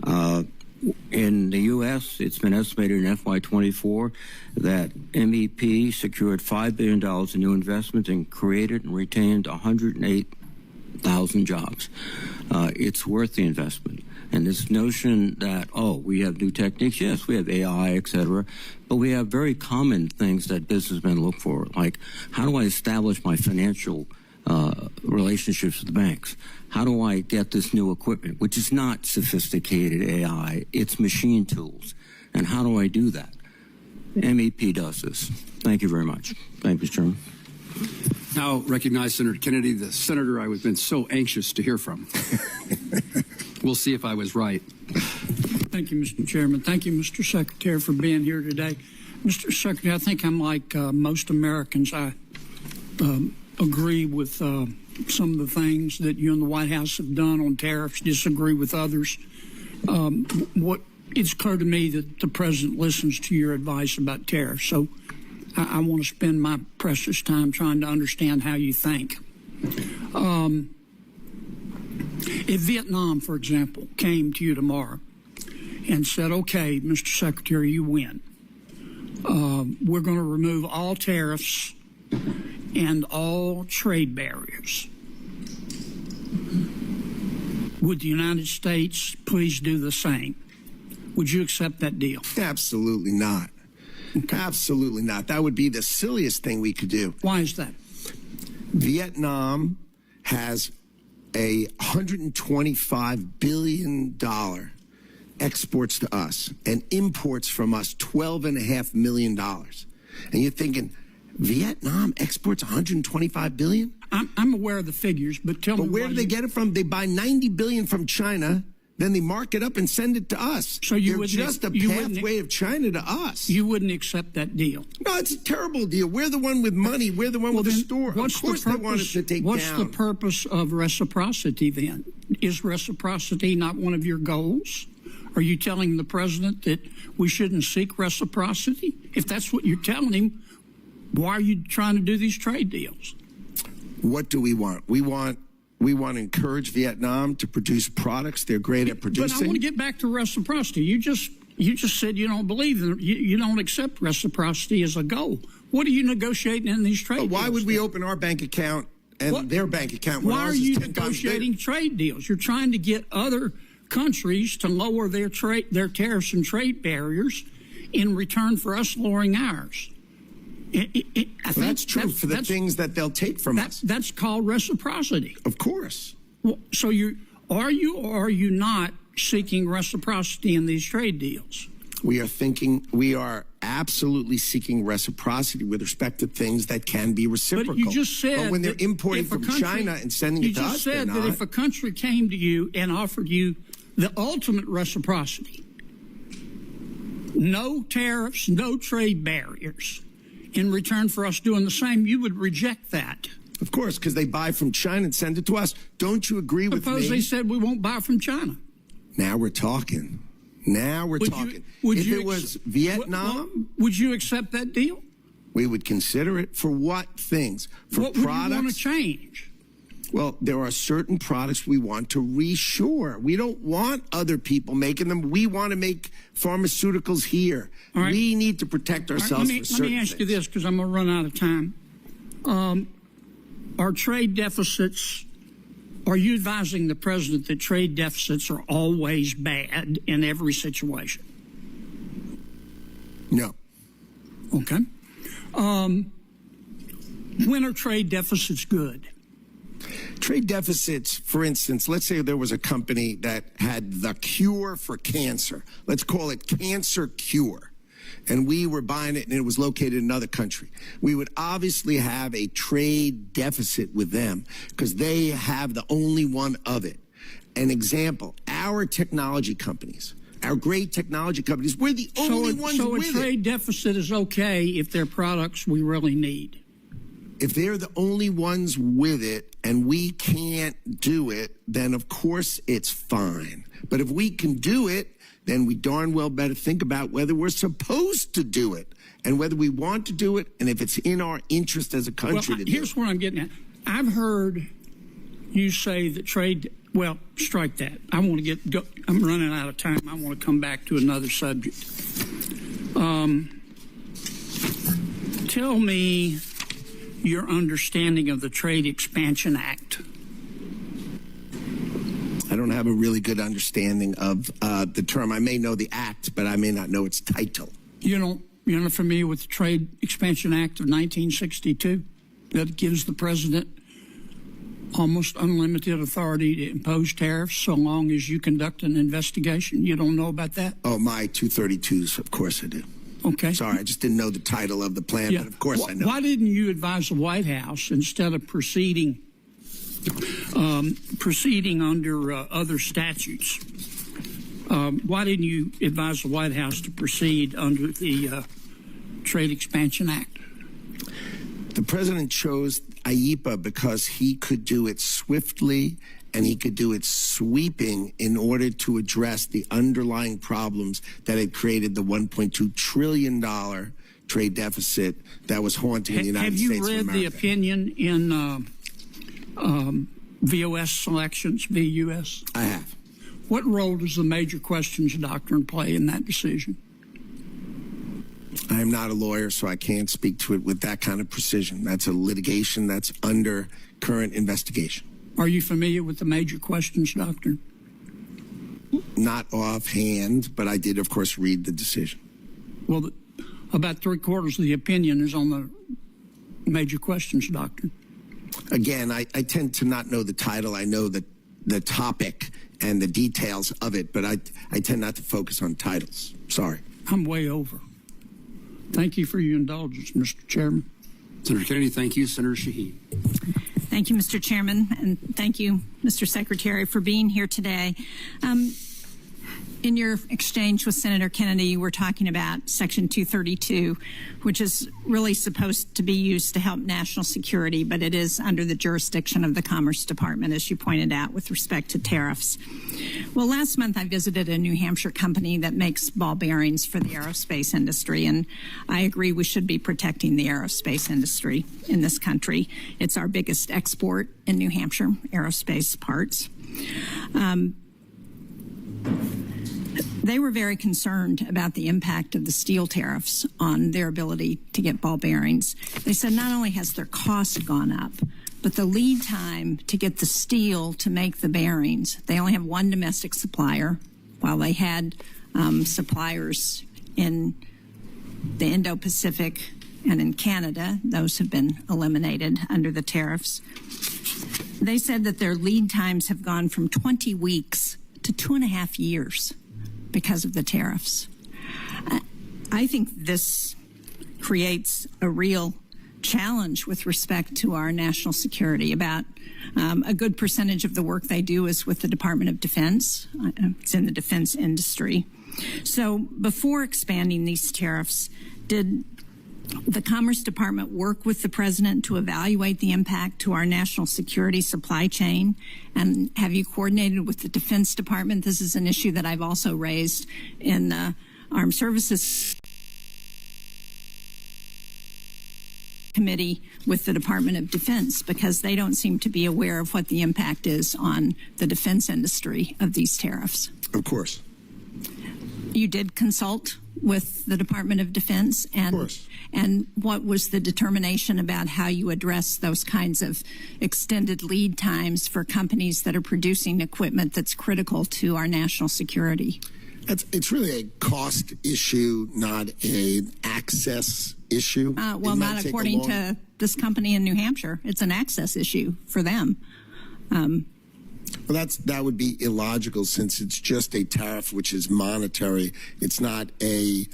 In the U.S., it's been estimated in FY24 that MEP secured $5 billion in new investments and created and retained 108,000 jobs. It's worth the investment. And this notion that, we have new techniques, yes, we have AI, et cetera, but we have very common things that businessmen look for, like how do I establish my financial relationships with the banks? How do I get this new equipment, which is not sophisticated AI, it's machine tools? And how do I do that? MEP does this. Thank you very much. Thank you, Mr. Chairman. Now recognize Senator Kennedy, the senator I've been so anxious to hear from. We'll see if I was right. Thank you, Mr. Chairman. Thank you, Mr. Secretary, for being here today. Mr. Secretary, I think I'm like most Americans. I agree with some of the things that you and the White House have done on tariffs, disagree with others. It's clear to me that the president listens to your advice about tariffs. So I want to spend my precious time trying to understand how you think. If Vietnam, for example, came to you tomorrow and said, okay, Mr. Secretary, you win. We're going to remove all tariffs and all trade barriers. Would the United States please do the same? Would you accept that deal? Absolutely not. Okay. Absolutely not. That would be the silliest thing we could do. Why is that? Vietnam has a $125 billion exports to us and imports from us $12.5 million. And you're thinking, Vietnam exports $125 billion? I'm aware of the figures, but tell me where do they get it from? They buy $90 billion from China, then they mark it up and send it to us. So they're just a pathway of China to us. You wouldn't accept that deal? No, it's a terrible deal. We're the one with money. We're the one with the store. Of course they want us to take down. What's the purpose of reciprocity then? Is reciprocity not one of your goals? Are you telling the president that we shouldn't seek reciprocity? If that's what you're telling him, why are you trying to do these trade deals? What do we want? We want to encourage Vietnam to produce products they're great at producing. But I want to get back to reciprocity. You just said you don't believe in it. You don't accept reciprocity as a goal. What are you negotiating in these trade deals? Why would we open our bank account and their bank account when why ours are you is 10 times negotiating bigger? trade deals? You're trying to get other countries to lower their tariffs and trade barriers in return for us lowering ours. That's true for the things that they'll take from us. That's called reciprocity. Of course. Well, so are you or are you not seeking reciprocity in these trade deals? We are absolutely seeking reciprocity with respect to things that can be reciprocal. But you just said but when they're importing from China and sending it to us, you just said that if a country came to you and offered you the ultimate reciprocity, no tariffs, no trade barriers, in return for us doing the same, you would reject that. Of course, because they buy from China and send it to us. Don't you agree with me? Suppose they said we won't buy from China. Now we're talking. If it was Vietnam, would you accept that deal? We would consider it. For what things? For what products? Would you want to change? Well, there are certain products we want to reshore. We don't want other people making them. We want to make pharmaceuticals here. Right. We need to protect ourselves for certain Let me ask things. you this, because I'm going to run out of time. Our trade deficits, are you advising the president that trade deficits are always bad in every situation? No. Okay. When are trade deficits good? Trade deficits, for instance, let's say there was a company that had the cure for cancer. Let's call it Cancer Cure. And we were buying it and it was located in another country. We would obviously have a trade deficit with them because they have the only one of it. An example, our technology companies, our great technology companies, we're the only ones with it. So a trade deficit is okay if they're products we really need. If they're the only ones with it and we can't do it, then of course it's fine. But if we can do it, then we darn well better think about whether we're supposed to do it and whether we want to do it and if it's in our interest as a country to do it. Here's what I'm getting at. I've heard you say that trade, well, strike that. I'm running out of time. I want to come back to another subject. Tell me your understanding of the Trade Expansion Act. I don't have a really good understanding of the term. I may know the act, but I may not know its title. You're not familiar with the Trade Expansion Act of 1962 that gives the president almost unlimited authority to impose tariffs so long as you conduct an investigation. You don't know about that? Oh, my 232s, of course I do. Okay. Sorry, I just didn't know the title of the plan, but of course I know. Why didn't you advise the White House instead of proceeding under other statutes? Why didn't you advise the White House to proceed under the Trade Expansion Act? The president chose IEEPA because he could do it swiftly and he could do it sweeping in order to address the underlying problems that had created the $1.2 trillion trade deficit that was haunting the United States of America. Have you read the opinion in VOS selections, VUS? I have. What role does the major questions doctrine play in that decision? I am not a lawyer, so I can't speak to it with that kind of precision. That's a litigation that's under current investigation. Are you familiar with the major questions doctrine? Not offhand, but I did, of course, read the decision. Well, about 3/4 of the opinion is on the major questions doctrine. Again, I tend to not know the title. I know the topic and the details of it, but I tend not to focus on titles. Sorry. I'm way over. Thank you for your indulgence, Mr. Chairman. Senator Kennedy, thank you. Senator Shaheen. Thank you, Mr. Chairman, and thank you, Mr. Secretary, for being here today. In your exchange with Senator Kennedy, you were talking about Section 232, which is really supposed to be used to help national security, but it is under the jurisdiction of the Commerce Department, as you pointed out, with respect to tariffs. Well, last month I visited a New Hampshire company that makes ball bearings for the aerospace industry, and I agree we should be protecting the aerospace industry in this country. It's our biggest export in New Hampshire, aerospace parts. They were very concerned about the impact of the steel tariffs on their ability to get ball bearings. They said not only has their cost gone up, but the lead time to get the steel to make the bearings, they only have one domestic supplier, while they had suppliers in the Indo-Pacific and in Canada. Those have been eliminated under the tariffs. They said that their lead times have gone from 20 weeks to 2.5 years. Because of the tariffs. I think this creates a real challenge with respect to our national security. About a good percentage of the work they do is with the Department of Defense. It's in the defense industry. So before expanding these tariffs, did the Commerce Department work with the President to evaluate the impact to our national security supply chain? And have you coordinated with the Defense Department? This is an issue that I've also raised in the Armed Services Committee with the Department of Defense, because they don't seem to be aware of what the impact is on the defense industry of these tariffs. Of course. You did consult with the Department of Defense, and of course. And what was the determination about how you address those kinds of extended lead times for companies that are producing equipment that's critical to our national security? It's really a cost issue, not an access issue. Well, not according to this company in New Hampshire. It's an access issue for them. Well, that would be illogical, since it's just a tariff which is monetary. It's not a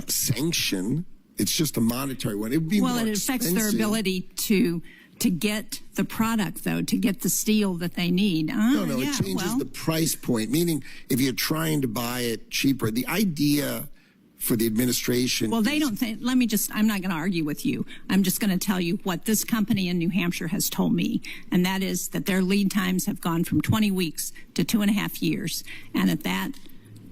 sanction. It's just a monetary one. It would be well, more it affects expensive. their ability to get the product, though, to get the steel that they need. No, it changes the price point, meaning if you're trying to buy it cheaper, the idea for the administration. Well, they don't think, I'm not going to argue with you. I'm just going to tell you what this company in New Hampshire has told me, and that is that their lead times have gone from 20 weeks to 2.5 years. And at that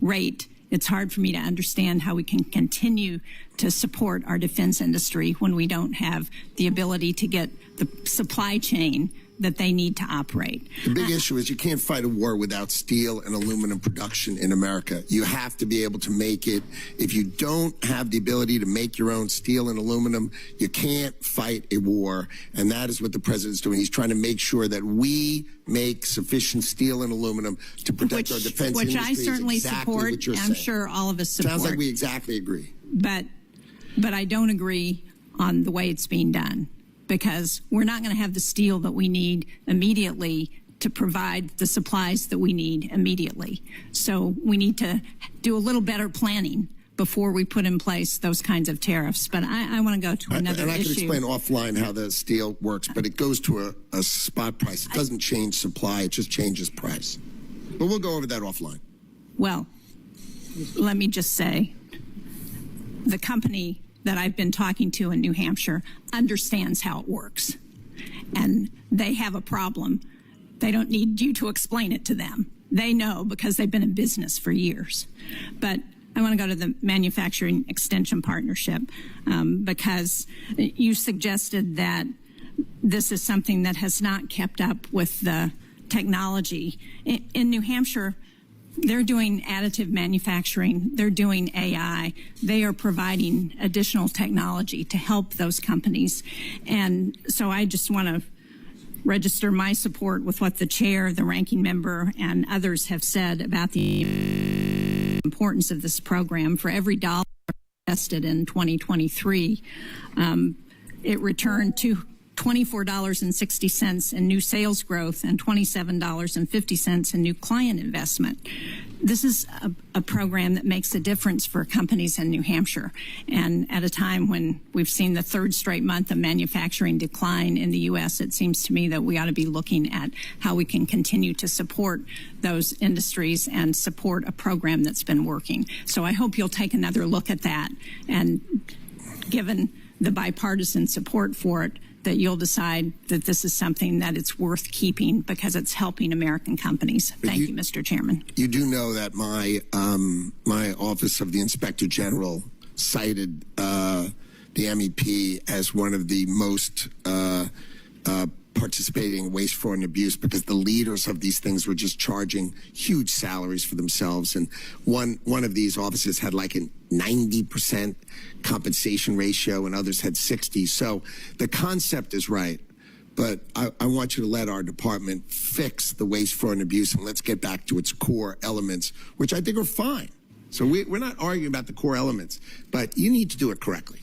rate, it's hard for me to understand how we can continue to support our defense industry when we don't have the ability to get the supply chain that they need to operate. The big issue is you can't fight a war without steel and aluminum production in America. You have to be able to make it. If you don't have the ability to make your own steel and aluminum, you can't fight a war. And that is what the president's doing. He's trying to make sure that we make sufficient steel and aluminum to protect our defense industry. Which I certainly support, and I'm sure all of us support. Sounds like we exactly agree. But I don't agree on the way it's being done. because we're not going to have the steel that we need immediately to provide the supplies that we need immediately. So we need to do a little better planning before we put in place those kinds of tariffs. But I want to go to another issue. And I can explain offline how the steel works, but it goes to a spot price. It doesn't change supply, it just changes price. But we'll go over that offline. Well, let me just say, the company that I've been talking to in New Hampshire understands how it works. And they have a problem. They don't need you to explain it to them. They know because they've been in business for years. But I want to go to the Manufacturing Extension Partnership because you suggested that this is something that has not kept up with the technology. In New Hampshire, they're doing additive manufacturing. They're doing AI. They are providing additional technology to help those companies. And so I just want to register my support with what the chair, the ranking member, and others have said about the importance of this program. For every dollar invested in 2023, it returned to $24.60 in new sales growth and $27.50 in new client investment. This is a program that makes a difference for companies in New Hampshire. And at a time when we've seen the third straight month of manufacturing decline in the U.S., it seems to me that we ought to be looking at how we can continue to support those industries and support a program that's been working. So I hope you'll take another look at that. And given the bipartisan support for it, that you'll decide that this is something that it's worth keeping because it's helping American companies. Thank you, Mr. Chairman. You do know that my Office of the Inspector General cited the MEP as one of the most participating in waste, fraud, and abuse because the leaders of these things were just charging huge salaries for themselves. And one of these offices had like a 90% compensation ratio and others had 60. So the concept is right. But I want you to let our department fix the waste, fraud, and abuse, and let's get back to its core elements, which I think are fine. So we're not arguing about the core elements, but you need to do it correctly.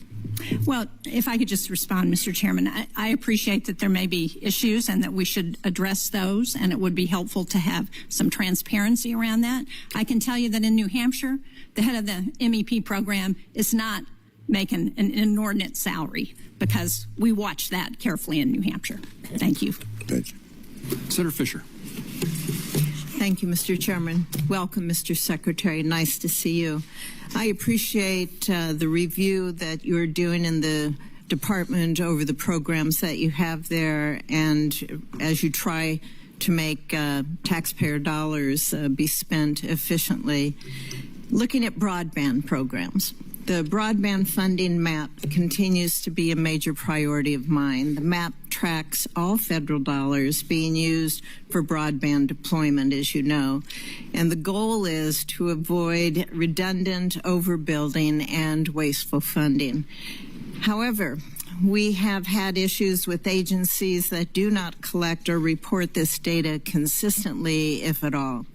Well, if I could just respond, Mr. Chairman, I appreciate that there may be issues and that we should address those, and it would be helpful to have some transparency around that. I can tell you that in New Hampshire, the head of the MEP program is not making an inordinate salary because we watch that carefully in New Hampshire. Thank you. Thank you. Senator Fisher. Thank you, Mr. Chairman. Welcome, Mr. Secretary. Nice to see you. I appreciate the review that you're doing in the department over the programs that you have there, and as you try to make taxpayer dollars be spent efficiently. Looking at broadband programs, the broadband funding map continues to be a major priority of mine. The map tracks all federal dollars being used for broadband deployment, as you know. And the goal is to avoid redundant overbuilding and wasteful funding. However, we have had issues with agencies that do not collect or report this data consistently, if at all.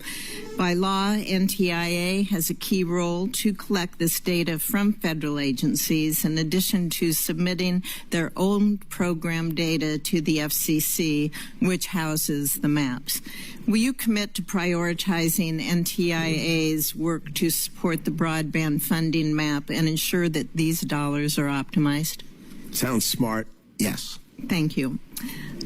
By law, NTIA has a key role to collect this data from federal agencies in addition to submitting their own program data to the FCC, which houses the maps. Will you commit to prioritizing NTIA's work to support the broadband funding map and ensure that these dollars are optimized? Sounds smart. Yes. Thank you.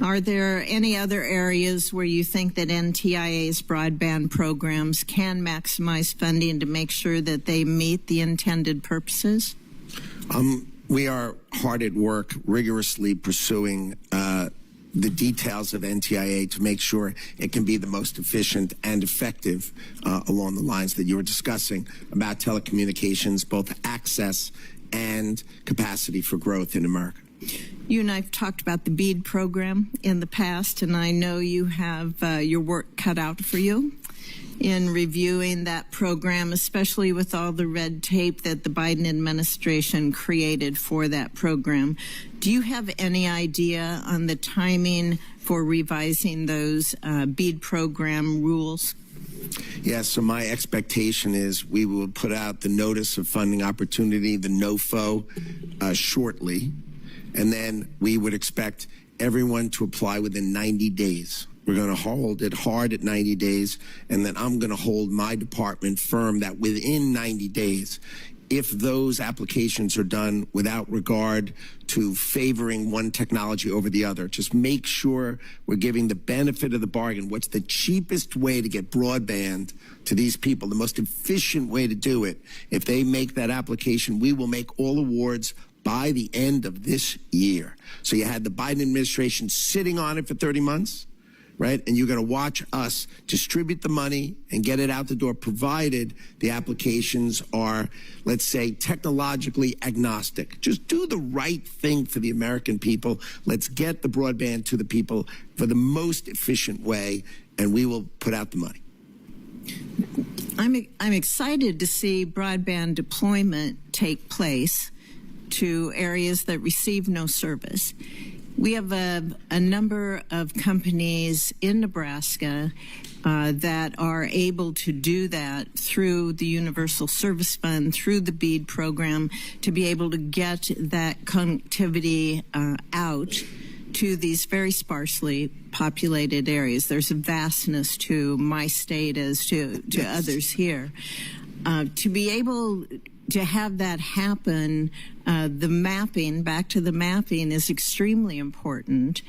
Are there any other areas where you think that NTIA's broadband programs can maximize funding to make sure that they meet the intended purposes? We are hard at work, rigorously pursuing the details of NTIA to make sure it can be the most efficient and effective along the lines that you were discussing about telecommunications, both access and capacity for growth in America. You and I have talked about the BEAD program in the past, and I know you have your work cut out for you in reviewing that program, especially with all the red tape that the Biden administration created for that program. Do you have any idea on the timing for revising those BEAD program rules? Yes, so my expectation is we will put out the notice of funding opportunity, the NOFO, shortly. and then we would expect everyone to apply within 90 days. We're going to hold it hard at 90 days, and then I'm going to hold my department firm that within 90 days, if those applications are done without regard to favoring one technology over the other, just make sure we're giving the benefit of the bargain. What's the cheapest way to get broadband to these people, the most efficient way to do it? If they make that application, we will make all awards by the end of this year. So you had the Biden administration sitting on it for 30 months, right? And you're going to watch us distribute the money and get it out the door, provided the applications are, let's say, technologically agnostic. Just do the right thing for the American people. Let's get the broadband to the people for the most efficient way, and we will put out the money. I'm excited to see broadband deployment take place to areas that receive no service. We have a number of companies in Nebraska that are able to do that through the Universal Service Fund, through the BEAD program, to be able to get that connectivity out to these very sparsely populated areas. There's a vastness to my state as to others here. To be able to have that happen, the mapping, back to the mapping, is extremely important,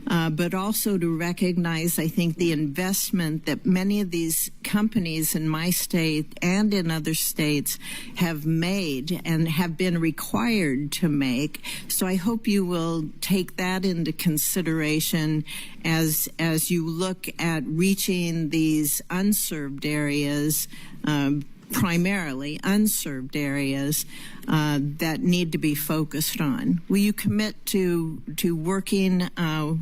but also to recognize, I think, the investment that many of these companies in my state and in other states have made and have been required to make. So I hope you will take that into consideration as you look at reaching these unserved areas, primarily unserved areas that need to be focused on. Will you commit to working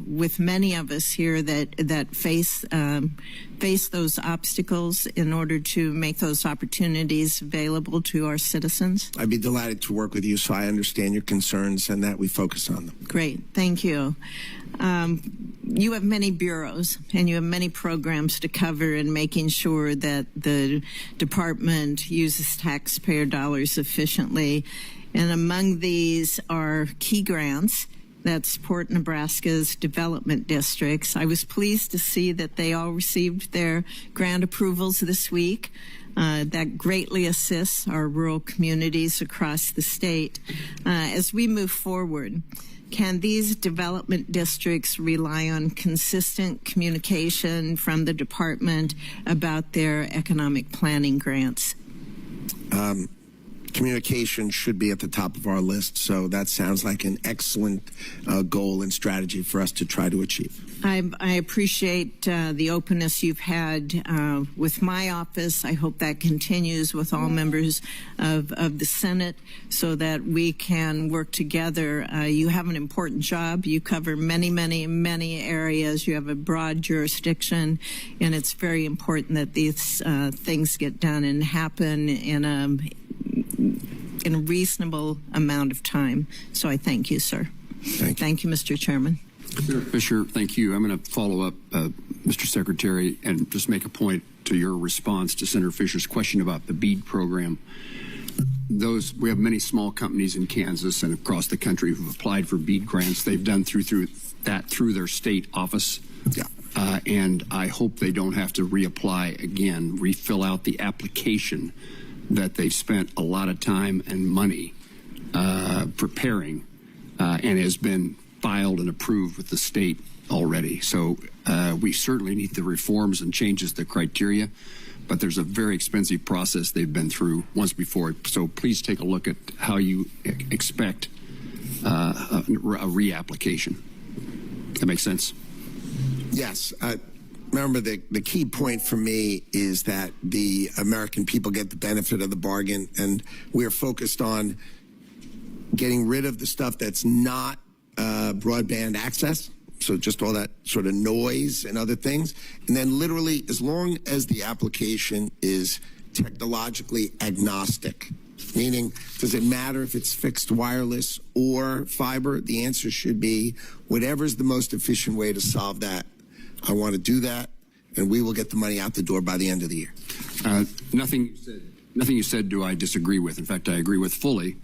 with many of us here that face those obstacles in order to make those opportunities available to our citizens? I'd be delighted to work with you, so I understand your concerns and that we focus on them. Great, thank you. You have many bureaus and you have many programs to cover in making sure that the department uses taxpayer dollars efficiently. And among these are key grants that support Nebraska's development districts. I was pleased to see that they all received their grant approvals this week. That greatly assists our rural communities across the state. As we move forward, can these development districts rely on consistent communication from the department about their economic planning grants? Communication should be at the top of our list, so that sounds like an excellent goal and strategy for us to try to achieve. I appreciate the openness you've had with my office. I hope that continues with all members of the Senate so that we can work together. You have an important job. You cover many, many, many areas. You have a broad jurisdiction, and it's very important that these things get done and happen in a reasonable amount of time. So I thank you, sir. Thank you, Mr. Chairman. Senator Fisher, thank you. I'm going to follow up, Mr. Secretary, and just make a point to your response to Senator Fisher's question about the BEAD program. We have many small companies in Kansas and across the country who've applied for BEAD grants. They've done through their state office. Yeah. And I hope they don't have to reapply again, refill out the application that they've spent a lot of time and money preparing and has been filed and approved with the state already. So we certainly need the reforms and changes to the criteria, but there's a very expensive process they've been through once before. So please take a look at how you expect a reapplication. That makes sense? Yes. Remember, the key point for me is that the American people get the benefit of the bargain, and we're focused on getting rid of the stuff that's not broadband access, so just all that sort of noise and other things. And then literally, as long as the application is technologically agnostic, meaning does it matter if it's fixed wireless or fiber? The answer should be whatever's the most efficient way to solve that. I want to do that, and we will get the money out the door by the end of the year. Nothing you said do I disagree with. In fact, I agree with fully.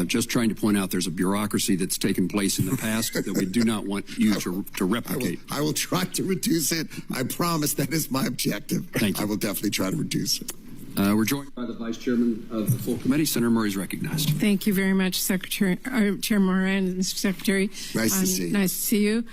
Just trying to point out there's a bureaucracy that's taken place in the past that we do not want you to replicate. I will try to reduce it. I promise that is my objective. Thank you. I will definitely try to reduce it. We're joined by the Vice Chairman of the full committee. Senator Murray is recognized. Thank you very much, Chair Moran and Mr. Secretary. Nice to see you. Nice to see you.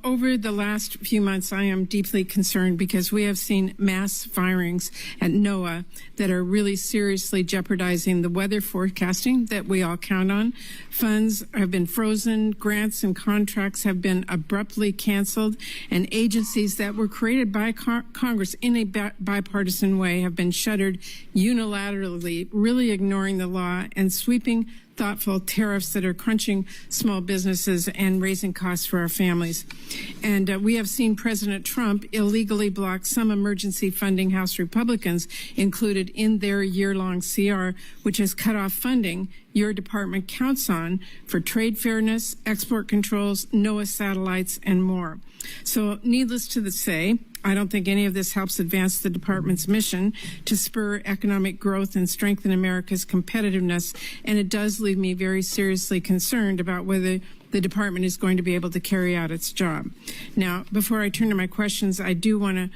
Over the last few months, I am deeply concerned because we have seen mass firings at NOAA that are really seriously jeopardizing the weather forecasting that we all count on. Funds have been frozen, grants and contracts have been abruptly canceled, and agencies that were created by Congress in a bipartisan way have been shuttered unilaterally, really ignoring the law and sweeping thoughtful tariffs that are crunching small businesses and raising costs for our families. And we have seen President Trump illegally block some emergency funding House Republicans included in their year-long CR, which has cut off funding your department counts on for trade fairness, export controls, NOAA satellites, and more. So needless to say, I don't think any of this helps advance the department's mission to spur economic growth and strengthen America's competitiveness, and it does leave me very seriously concerned about whether the department is going to be able to carry out its job. Now, before I turn to my questions, I do want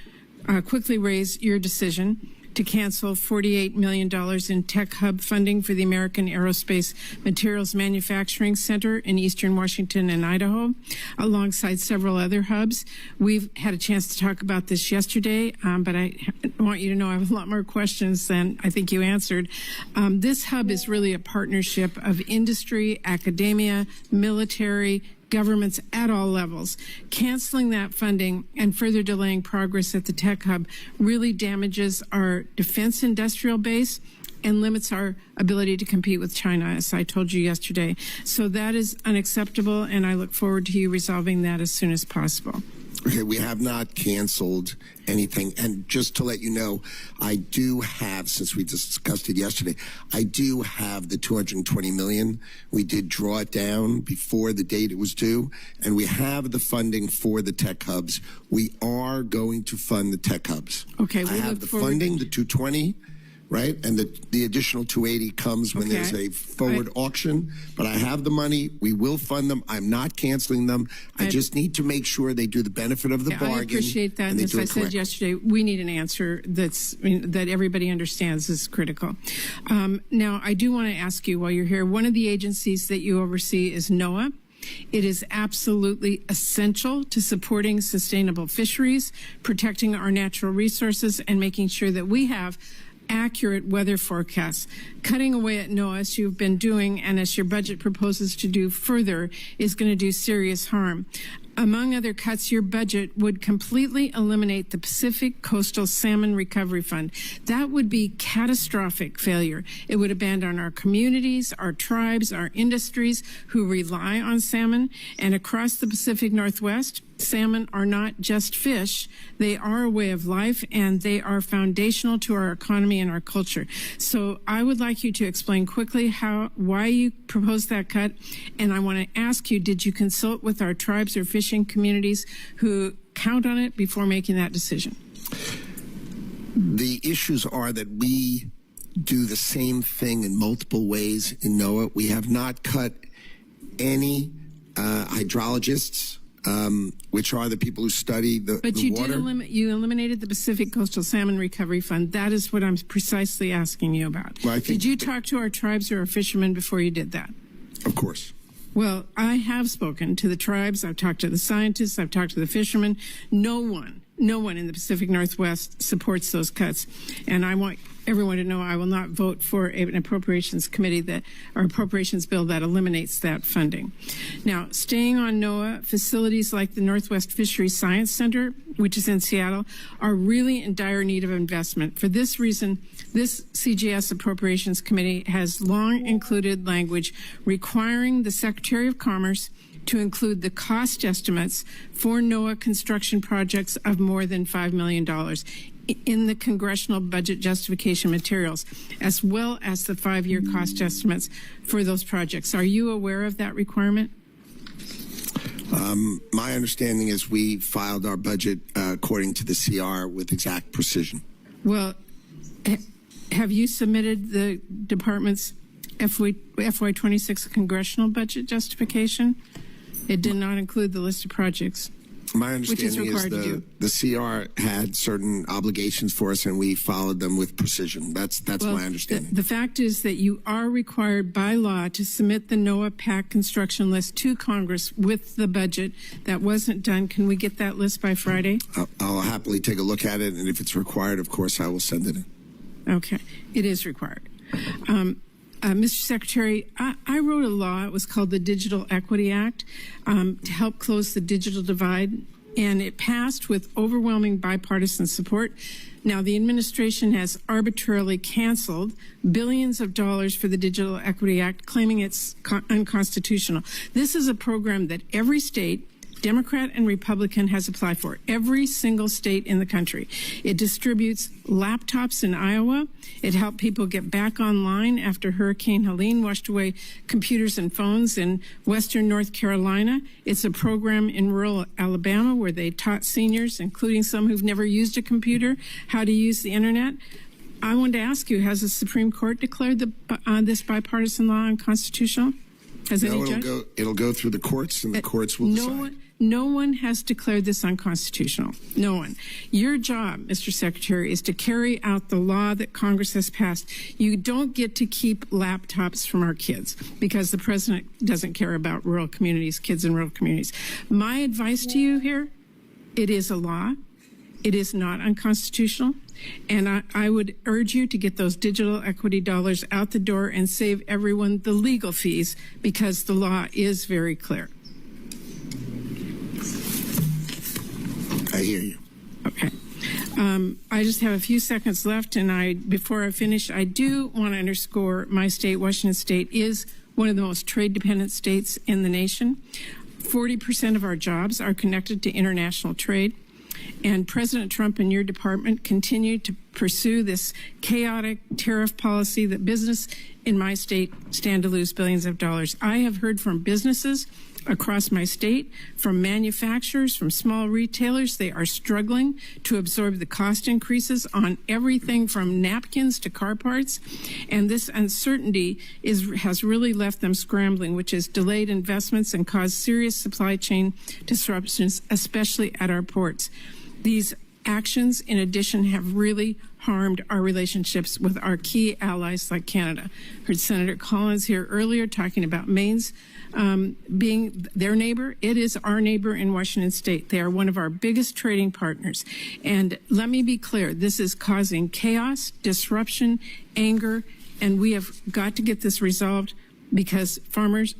to quickly raise your decision to cancel $48 million in Tech Hub funding for the American Aerospace Materials Manufacturing Center in Eastern Washington and Idaho, alongside several other hubs. We've had a chance to talk about this yesterday, but I want you to know I have a lot more questions than I think you answered. This hub is really a partnership of industry, academia, military, governments at all levels. Canceling that funding and further delaying progress at the Tech Hub really damages our defense industrial base and limits our ability to compete with China, as I told you yesterday. So that is unacceptable, and I look forward to you resolving that as soon as possible. Okay, we have not canceled anything. And just to let you know, I do have, since we discussed it yesterday, I do have the $220 million. We did draw it down before the date it was due, and we have the funding for the tech hubs. We are going to fund the tech hubs. Okay, I have the funding, the 220. Right, and the additional 280 comes when there's a forward auction. But I have the money. We will fund them. I'm not canceling them. I just need to make sure they do the benefit of the bargain. I appreciate that. And as I said yesterday, we need an answer that everybody understands is critical. Now, I do want to ask you while you're here. One of the agencies that you oversee is NOAA. It is absolutely essential to supporting sustainable fisheries, protecting our natural resources, and making sure that we have accurate weather forecasts. Cutting away at NOAA, as you've been doing, and as your budget proposes to do further, is going to do serious harm. Among other cuts, your budget would completely eliminate the Pacific Coastal Salmon Recovery Fund. That would be catastrophic failure. It would abandon our communities, our tribes, our industries who rely on salmon. And across the Pacific Northwest, salmon are not just fish. They are a way of life, and they are foundational to our economy and our culture. So I would like you to explain quickly why you proposed that cut. And I want to ask you, did you consult with our tribes or fishing communities who count on it before making that decision? The issues are that we do the same thing in multiple ways in NOAA. We have not cut any hydrologists, which are the people who study the water. But you eliminated the Pacific Coastal Salmon Recovery Fund. That is what I'm precisely asking you about. Well, did you talk to our tribes or our fishermen before you did that? Of course. Well, I have spoken to the tribes. I've talked to the scientists. I've talked to the fishermen. No one in the Pacific Northwest supports those cuts. And I want everyone to know I will not vote for an appropriations committee or appropriations bill that eliminates that funding. Now, staying on NOAA, facilities like the Northwest Fisheries Science Center, which is in Seattle, are really in dire need of investment. For this reason, this CGS Appropriations Committee has long included language requiring the Secretary of Commerce to include the cost estimates for NOAA construction projects of more than $5 million in the congressional budget justification materials, as well as the 5-year cost estimates for those projects. Are you aware of that requirement? My understanding is we filed our budget according to the CR with exact precision. Well, have you submitted the department's FY26 congressional budget justification. It did not include the list of projects. My understanding is the CR had certain obligations for us, and we followed them with precision. That's my understanding. The fact is that you are required by law to submit the NOAA PAC construction list to Congress with the budget. That wasn't done. Can we get that list by Friday? I'll happily take a look at it, and if it's required, of course, I will send it in. Okay. It is required. Mr. Secretary, I wrote a law. It was called the Digital Equity Act to help close the digital divide, and it passed with overwhelming bipartisan support. Now, the administration has arbitrarily canceled billions of dollars for the Digital Equity Act, claiming it's unconstitutional. This is a program that every state, Democrat and Republican, has applied for. Every single state in the country. It distributes laptops in Iowa. It helped people get back online after Hurricane Helene washed away computers and phones in western North Carolina. It's a program in rural Alabama where they taught seniors, including some who've never used a computer, how to use the internet. I wanted to ask you, has the Supreme Court declared this bipartisan law unconstitutional? Has any judge? It'll go through the courts, and the courts will decide. No one has declared this unconstitutional. No one. Your job, Mr. Secretary, is to carry out the law that Congress has passed. You don't get to keep laptops from our kids because the president doesn't care about rural communities, kids in rural communities. My advice to you here, it is a law. It is not unconstitutional. And I would urge you to get those digital equity dollars out the door and save everyone the legal fees because the law is very clear. I hear you. Okay. I just have a few seconds left, and before I finish, I do want to underscore my state, Washington State, is one of the most trade-dependent states in the nation. 40% of our jobs are connected to international trade, and President Trump and your department continue to pursue this chaotic tariff policy that business in my state stand to lose billions of dollars. I have heard from businesses across my state, from manufacturers, from small retailers. They are struggling to absorb the cost increases on everything from napkins to car parts. And this uncertainty has really left them scrambling, which has delayed investments and caused serious supply chain disruptions, especially at our ports. These actions, in addition, have really harmed our relationships with our key allies like Canada. Heard Senator Collins here earlier talking about Maine's being their neighbor. It is our neighbor in Washington State. They are one of our biggest trading partners. And let me be clear, this is causing chaos, disruption, anger, and we have got to get this resolved because farmers,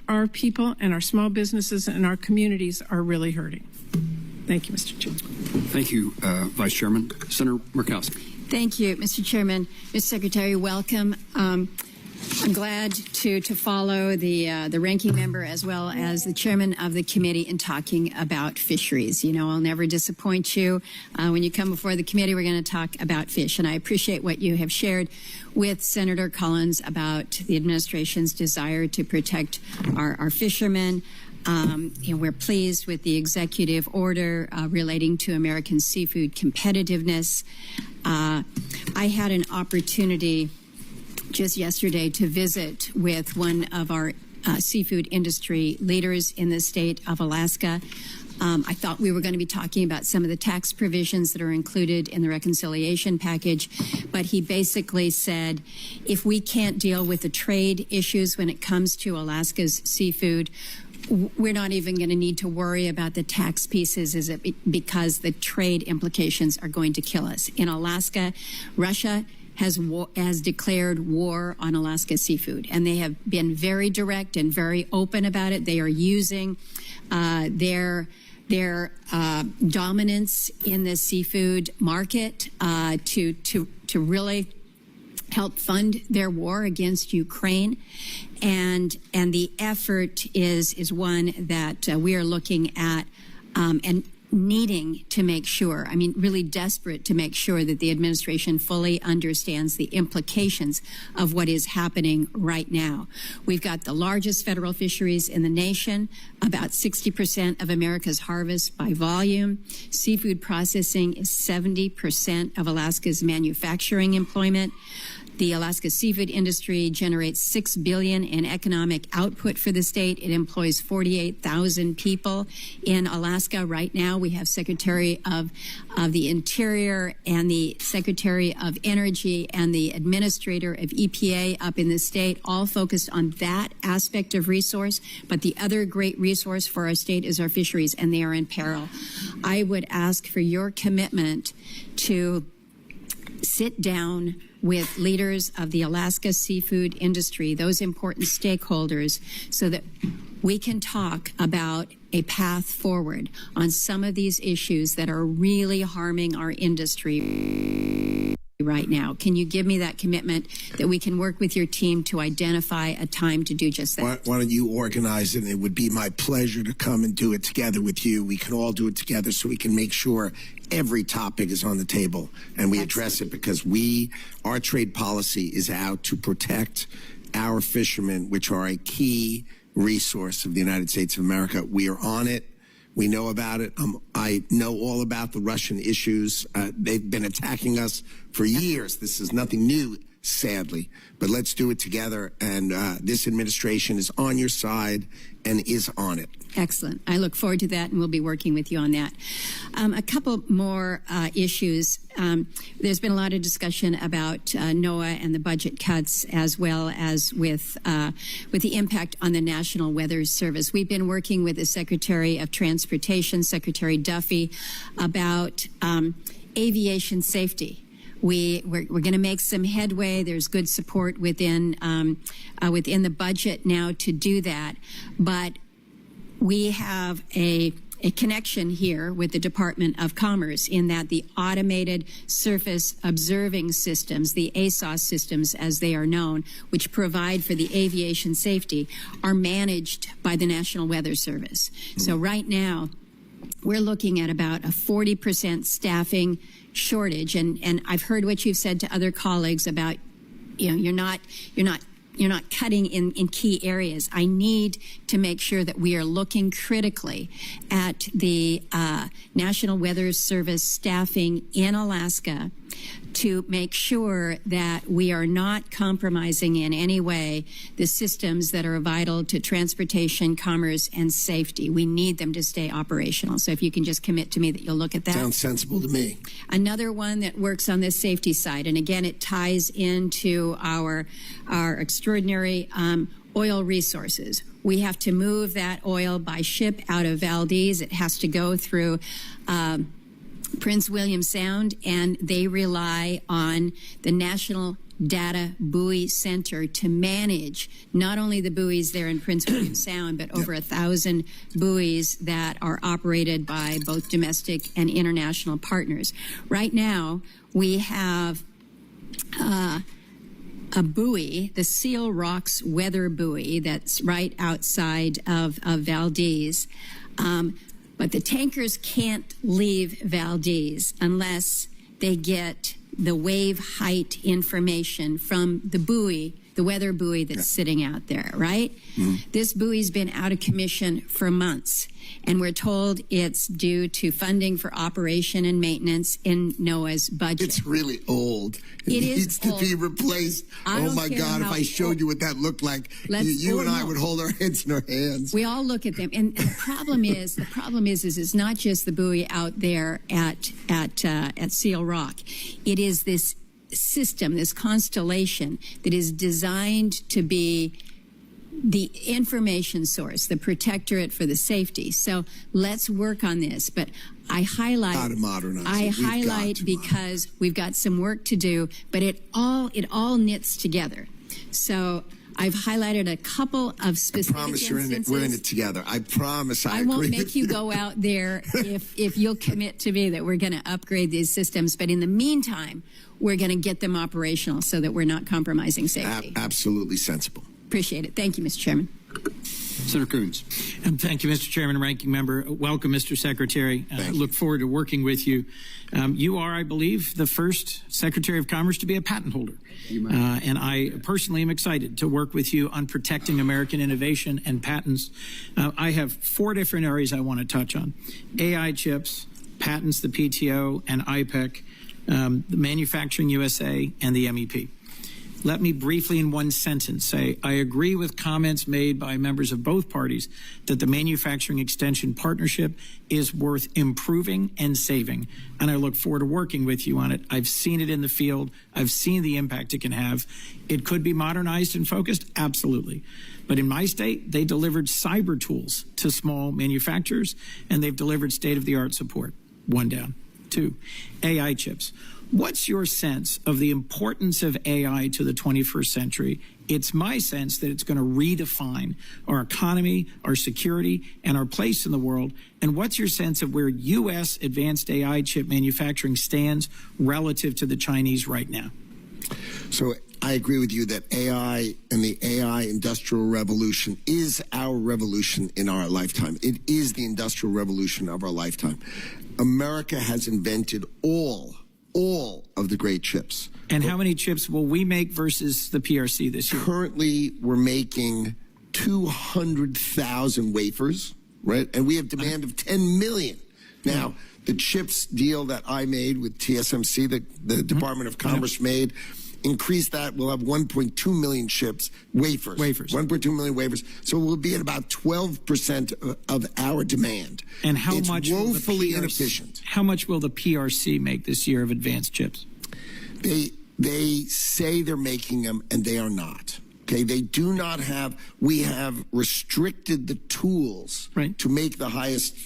our people and our small businesses and our communities are really hurting. Thank you, Mr. Chairman. Thank you, Vice Chairman. Senator Murkowski. Thank you, Mr. Chairman. Mr. Secretary, welcome. I'm glad to follow the ranking member as well as the chairman of the committee in talking about fisheries. You know, I'll never disappoint you. When you come before the committee, we're going to talk about fish. And I appreciate what you have shared with Senator Collins about the administration's desire to protect our fishermen. We're pleased with the executive order relating to American seafood competitiveness. I had an opportunity just yesterday to visit with one of our seafood industry leaders in the state of Alaska. I thought we were going to be talking about some of the tax provisions that are included in the reconciliation package, but he basically said, if we can't deal with the trade issues when it comes to Alaska's seafood, we're not even going to need to worry about the tax pieces because the trade implications are going to kill us. In Alaska, Russia has declared war on Alaska seafood, and they have been very direct and very open about it. They are using their dominance in the seafood market to really help fund their war against Ukraine, and the effort is one that we are looking at and needing to make sure, really desperate to make sure that the administration fully understands the implications of what is happening right now. We've got the largest federal fisheries in the nation, about 60% of America's harvest by volume. Seafood processing is 70% of Alaska's manufacturing employment. The Alaska seafood industry generates $6 billion in economic output for the state. It employs 48,000 people in Alaska. Right now, we have Secretary of the Interior and the Secretary of Energy and the Administrator of EPA up in the state, all focused on that aspect of resource. But the other great resource for our state is our fisheries, and they are in peril. I would ask for your commitment to sit down with leaders of the Alaska seafood industry, those important stakeholders, so that we can talk about a path forward on some of these issues that are really harming our industry right now. Can you give me that commitment that we can work with your team to identify a time to do just that? Why don't you organize it? And it would be my pleasure to come and do it together with you. We can all do it together so we can make sure every topic is on the table and we address it, because our trade policy is out to protect our fishermen, which are a key resource of the United States of America. We are on it. We know about it. I know all about the Russian issues. They've been attacking us for years. This is nothing new, sadly. But let's do it together. And this administration is on your side and is on it. Excellent. I look forward to that, and we'll be working with you on that. A couple more issues. There's been a lot of discussion about NOAA and the budget cuts, as well as with the impact on the National Weather Service. We've been working with the Secretary of Transportation, Secretary Duffy, about aviation safety. We're going to make some headway. There's good support within the budget now to do that, but we have a connection here with the Department of Commerce in that the automated surface observing systems, the ASOS systems as they are known, which provide for the aviation safety, are managed by the National Weather Service. So right now, we're looking at about a 40% staffing shortage, and I've heard what you've said to other colleagues about, you're not cutting in key areas. I need to make sure that we are looking critically at the National Weather Service staffing in Alaska to make sure that we are not compromising in any way the systems that are vital to transportation, commerce, and safety. We need them to stay operational. So if you can just commit to me that you'll look at that. Sounds sensible to me. Another one that works on the safety side, and again, it ties into our extraordinary oil resources. We have to move that oil by ship out of Valdez. It has to go through Prince William Sound, and they rely on the National Data Buoy Center to manage not only the buoys there in Prince William Sound, but over 1,000 buoys that are operated by both domestic and international partners. Right now, we have a buoy, the Seal Rocks Weather Buoy, that's right outside of Valdez. But the tankers can't leave Valdez unless they get the wave height information from the buoy, the weather buoy that's sitting out there, right? This buoy's been out of commission for months, and we're told it's due to funding for operation and maintenance in NOAA's budget. It's really old. It needs to be replaced. Oh my God, if I showed you what that looked like, you and I would hold our heads in our hands. We all look at them. And the problem is it's not just the buoy out there at Seal Rock. It is this system, this constellation that is designed to be the information source, the protectorate for the safety. So let's work on this. But I highlight because we've got some work to do, but it all knits together. So I've highlighted a couple of specific instances. We're in it together. I promise. I won't make you go out there if you'll commit to me that we're going to upgrade these systems. But in the meantime, we're going to get them operational so that we're not compromising safety. Absolutely sensible. Appreciate it. Thank you, Mr. Chairman. Senator Coons. Thank you, Mr. Chairman and Ranking Member. Welcome, Mr. Secretary. Look forward to working with you. You are, I believe, the first Secretary of Commerce to be a patent holder. And I personally am excited to work with you on protecting American innovation and patents. I have 4 different areas I want to touch on: AI chips, patents, the PTO, and IPEC, the Manufacturing USA, and the MEP. let me briefly in one sentence say I agree with comments made by members of both parties that the manufacturing extension partnership is worth improving and saving, and I look forward to working with you on it. I've seen it in the field. I've seen the impact it can have. It could be modernized and focused, absolutely. But in my state, they delivered cyber tools to small manufacturers, and they've delivered state-of-the-art support. One down. Two, AI chips. What's your sense of the importance of AI to the 21st century? It's my sense that it's going to redefine our economy, our security, and our place in the world. And what's your sense of where U.S. advanced AI chip manufacturing stands relative to the Chinese right now? So I agree with you that AI and the AI industrial revolution is our revolution in our lifetime. It is the industrial revolution of our lifetime. America has invented all of the great chips. And how many chips will we make versus the PRC this year? Currently, we're making 200,000 wafers, right? And we have demand of 10 million. Now, the chips deal that I made with TSMC, the Department of Commerce made, increase that, we'll have 1.2 million chips, wafers. 1.2 million wafers. So we'll be at about 12% of our demand. And how it's much woefully inefficient. How much will the PRC make this year of advanced chips? They say they're making them, and they are not. Okay, they do not have. We have restricted the tools to make the highest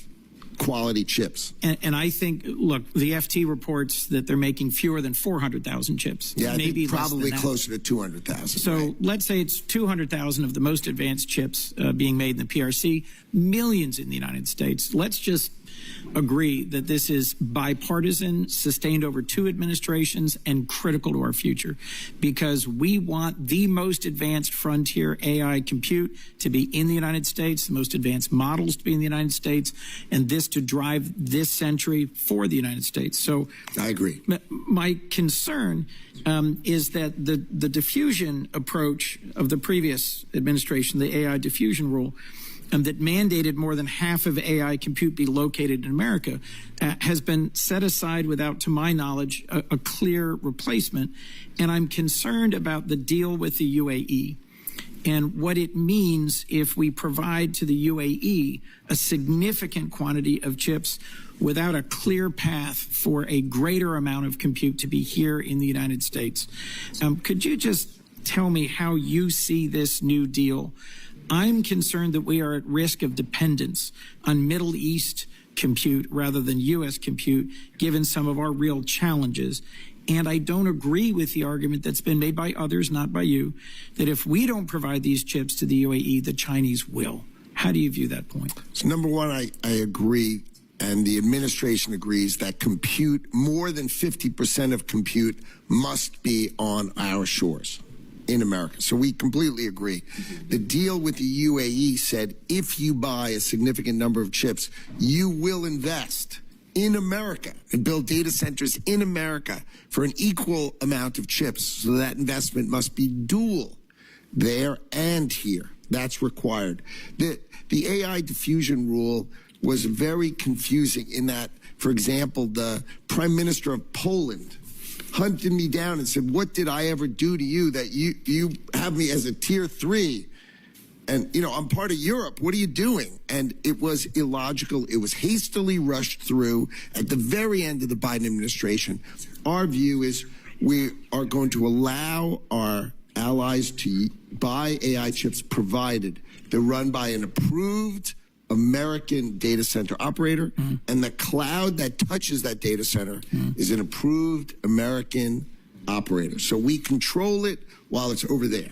quality chips. And I think, look, the FT reports that they're making fewer than 400,000 chips. Yeah, maybe probably less than closer to 200,000. So let's say it's 200,000 of the most advanced chips being made in the PRC, millions in the United States. Let's just agree that this is bipartisan, sustained over 2 administrations, and critical to our future, because we want the most advanced frontier AI compute to be in the United States, the most advanced models to be in the United States, and this to drive this century for the United States. So I agree. My concern is that the diffusion approach of the previous administration, the AI diffusion rule, that mandated more than half of AI compute be located in America, has been set aside without, to my knowledge, a clear replacement. And I'm concerned about the deal with the UAE and what it means if we provide to the UAE a significant quantity of chips without a clear path for a greater amount of compute to be here in the United States. Could you just tell me how you see this new deal? I'm concerned that we are at risk of dependence on Middle East compute rather than U.S. compute, given some of our real challenges. And I don't agree with the argument that's been made by others, not by you, that if we don't provide these chips to the UAE, the Chinese will. How do you view that point? So number one, I agree, and the administration agrees that compute, more than 50% of compute must be on our shores in America. So we completely agree. The deal with the UAE said if you buy a significant number of chips, you will invest in America and build data centers in America for an equal amount of chips. So that investment must be dual there and here. That's required. The AI diffusion rule was very confusing in that, for example, the Prime Minister of Poland hunted me down and said, what did I ever do to you that you have me as a tier 3? And, you know, I'm part of Europe. What are you doing? And it was illogical. It was hastily rushed through at the very end of the Biden administration. Our view is we are going to allow our allies to buy AI chips provided they're run by an approved American data center operator, and the cloud that touches that data center is an approved American operator. So we control it while it's over there.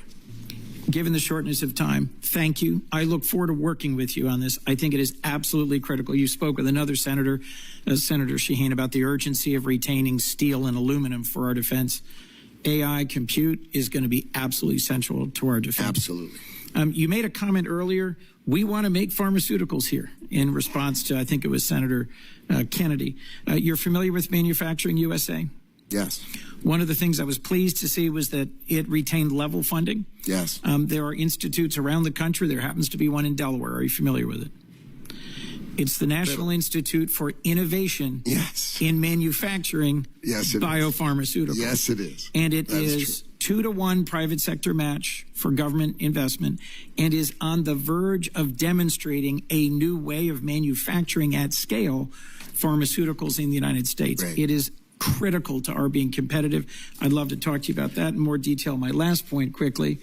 Given the shortness of time, thank you. I look forward to working with you on this. I think it is absolutely critical. You spoke with another senator, Senator Shaheen, about the urgency of retaining steel and aluminum for our defense. AI compute is going to be absolutely central to our defense. Absolutely. You made a comment earlier. We want to make pharmaceuticals here in response to, I think it was Senator Kennedy. You're familiar with Manufacturing USA? Yes. One of the things I was pleased to see was that it retained level funding. Yes. There are institutes around the country. There happens to be one in Delaware. Are you familiar with it? It's the National Institute for Innovation in Manufacturing Yes, it Biopharmaceuticals. Yes, it is. And it that is 2-to-1 private sector match for government investment and is on the verge of demonstrating a new way of manufacturing at scale pharmaceuticals in the United States. Right. It is critical to our being competitive. I'd love to talk to you about that in more detail. My last point quickly.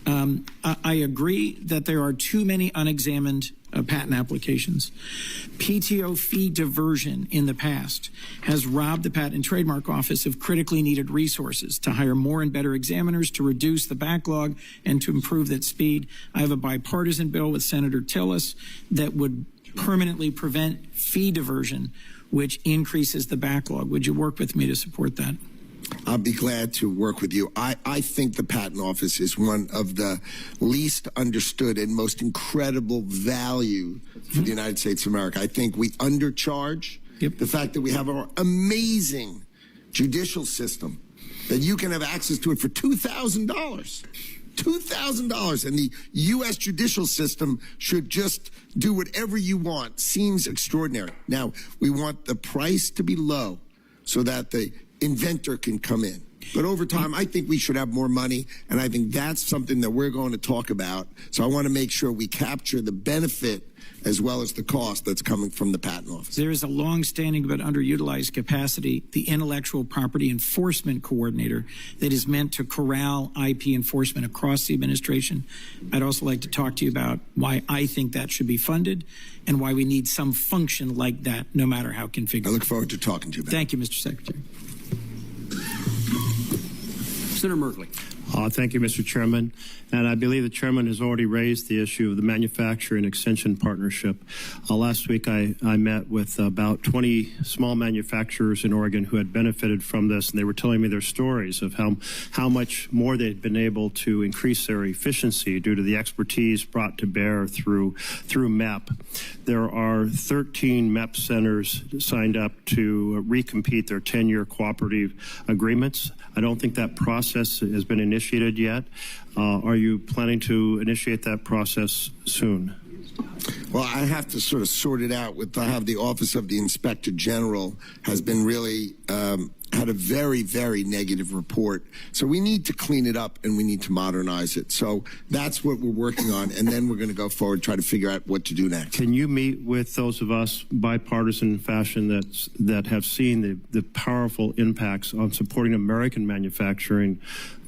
I agree that there are too many unexamined patent applications. PTO fee diversion in the past has robbed the Patent and Trademark Office of critically needed resources to hire more and better examiners, to reduce the backlog, and to improve that speed. I have a bipartisan bill with Senator Tillis that would permanently prevent fee diversion, which increases the backlog. Would you work with me to support that? I'll be glad to work with you. I think the Patent Office is one of the least understood and most incredible value for the United States of America. I think we undercharge. Yep. The fact that we have our amazing judicial system, that you can have access to it for $2,000. $2,000, and the U.S. judicial system should just do whatever you want. Seems extraordinary. Now, we want the price to be low so that the inventor can come in. But over time, I think we should have more money, and I think that's something that we're going to talk about. So I want to make sure we capture the benefit as well as the cost that's coming from the Patent Office. There is a long-standing but underutilized capacity, the Intellectual Property Enforcement Coordinator, that is meant to corral IP enforcement across the administration. I'd also like to talk to you about why I think that should be funded and why we need some function like that, no matter how configured. I look forward to talking to you about it. Thank you, Mr. Secretary. Senator Merkley. Thank you, Mr. Chairman. And I believe the chairman has already raised the issue of the manufacturing extension partnership. Last week, I met with about 20 small manufacturers in Oregon who had benefited from this, and they were telling me their stories of how much more they'd been able to increase their efficiency due to the expertise brought to bear through MEP. There are 13 MEP centers signed up to recompete their 10-year cooperative agreements. I don't think that process has been initiated yet. Are you planning to initiate that process soon? Well, I have to sort of sort it out with the Office of the Inspector General has been really had a very, very negative report. So we need to clean it up and we need to modernize it. So that's what we're working on. And then we're going to go forward, try to figure out what to do next. Can you meet with those of us bipartisan fashion that have seen the powerful impacts on supporting American manufacturing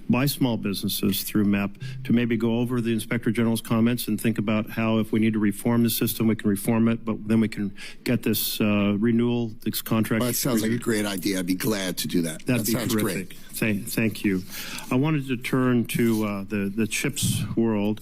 by small businesses through MEP to maybe go over the Inspector General's comments and think about how if we need to reform the system, we can reform it, but then we can get this renewal, this contract. Well, that sounds like a great idea. I'd be glad to do that. That sounds terrific. Great. Thank you. I wanted to turn to the CHIPS world.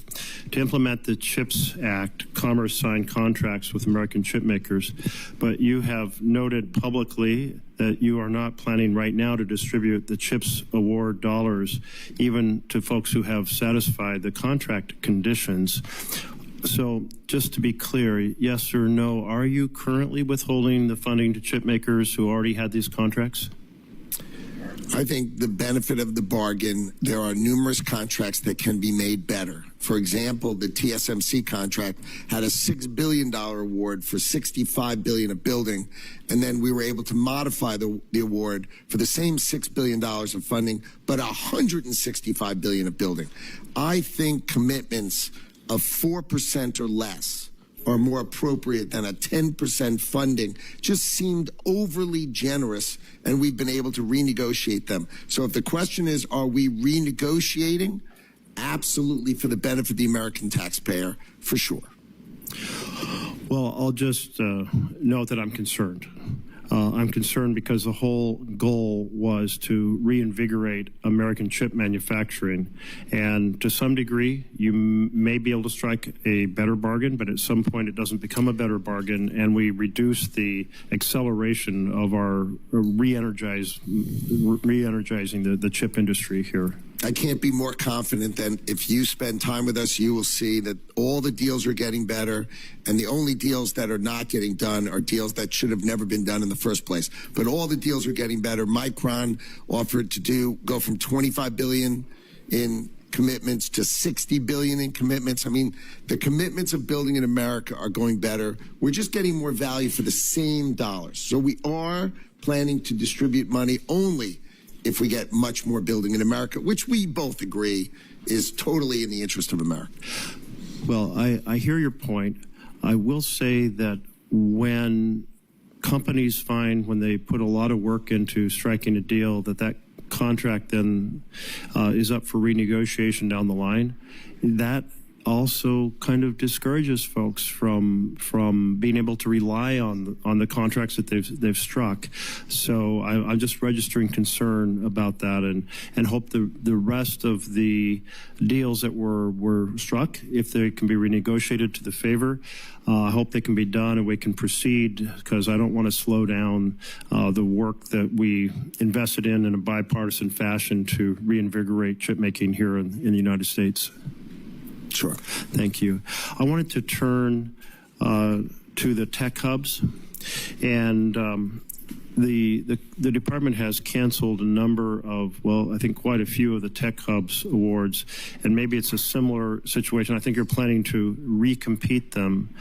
To implement the CHIPS Act, Commerce signed contracts with American chip makers, but you have noted publicly that you are not planning right now to distribute the CHIPS award dollars even to folks who have satisfied the contract conditions. So just to be clear, yes or no, are you currently withholding the funding to chip makers who already had these contracts? I think the benefit of the bargain, there are numerous contracts that can be made better. For example, the TSMC contract had a $6 billion award for $65 billion of building, and then we were able to modify the award for the same $6 billion of funding, but $165 billion of building. I think commitments of 4% or less are more appropriate than a 10% funding just seemed overly generous, and we've been able to renegotiate them. So if the question is, are we renegotiating? Absolutely, for the benefit of the American taxpayer, for sure. Well, I'll just note that I'm concerned. I'm concerned because the whole goal was to reinvigorate American chip manufacturing. And to some degree, you may be able to strike a better bargain, but at some point it doesn't become a better bargain, and we reduce the acceleration of our re-energizing the chip industry here. I can't be more confident than if you spend time with us, you will see that all the deals are getting better, and the only deals that are not getting done are deals that should have never been done in the first place. But all the deals are getting better. Micron offered to go from $25 billion in commitments to $60 billion in commitments. I mean, the commitments of building in America are going better. We're just getting more value for the same dollars. So we are planning to distribute money only if we get much more building in America, which we both agree is totally in the interest of America. Well, I hear your point. I will say that when companies find, when they put a lot of work into striking a deal, that contract then is up for renegotiation down the line, that also kind of discourages folks from being able to rely on the contracts that they've struck. So I'm just registering concern about that, and hope the rest of the deals that were struck, if they can be renegotiated to the favor, I hope they can be done and we can proceed, because I don't want to slow down the work that we invested in a bipartisan fashion to reinvigorate chip making here in the United States. Sure. Thank you. I wanted to turn to the tech hubs, and the department has canceled a number of, well, I think quite a few of the tech hubs awards, and maybe it's a similar situation. I think you're planning to recompete them,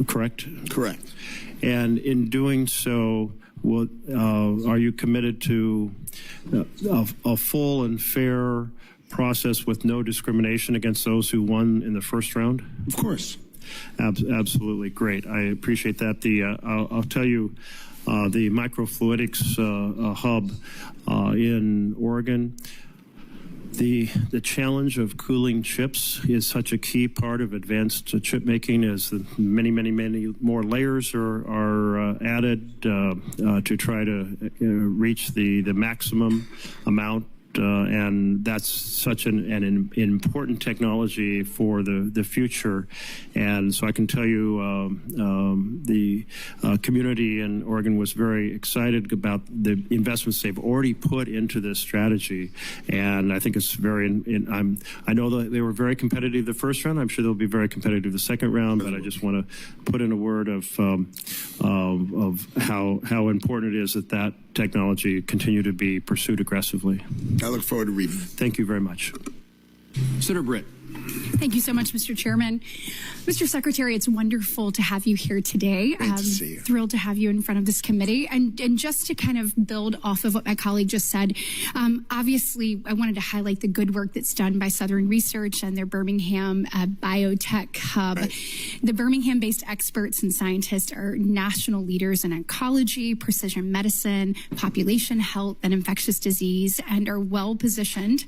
correct? Correct. And in doing so, are you committed to a full and fair process with no discrimination against those who won in the first round? Of course. Absolutely. Great. I appreciate that. I'll tell you, the microfluidics hub in Oregon, the challenge of cooling chips is such a key part of advanced chip making, as many more layers are added to try to reach the maximum amount. And that's such an important technology for the future. And so I can tell you the community in Oregon was very excited about the investments they've already put into this strategy. And I think it's I know that they were very competitive the first round. I'm sure they'll be very competitive the second round, but I just want to put in a word of how important it is that technology continue to be pursued aggressively. I look forward to reading it. Thank you very much. Senator Britt. Thank you so much, Mr. Chairman. Mr. Secretary, it's wonderful to have you here today. Great to see you. Thrilled to have you in front of this committee. And just to kind of build off of what my colleague just said, obviously, I wanted to highlight the good work that's done by Southern Research and their Birmingham Biotech Hub. Right. The Birmingham-based experts and scientists are national leaders in oncology, precision medicine, population health, and infectious disease, and are well-positioned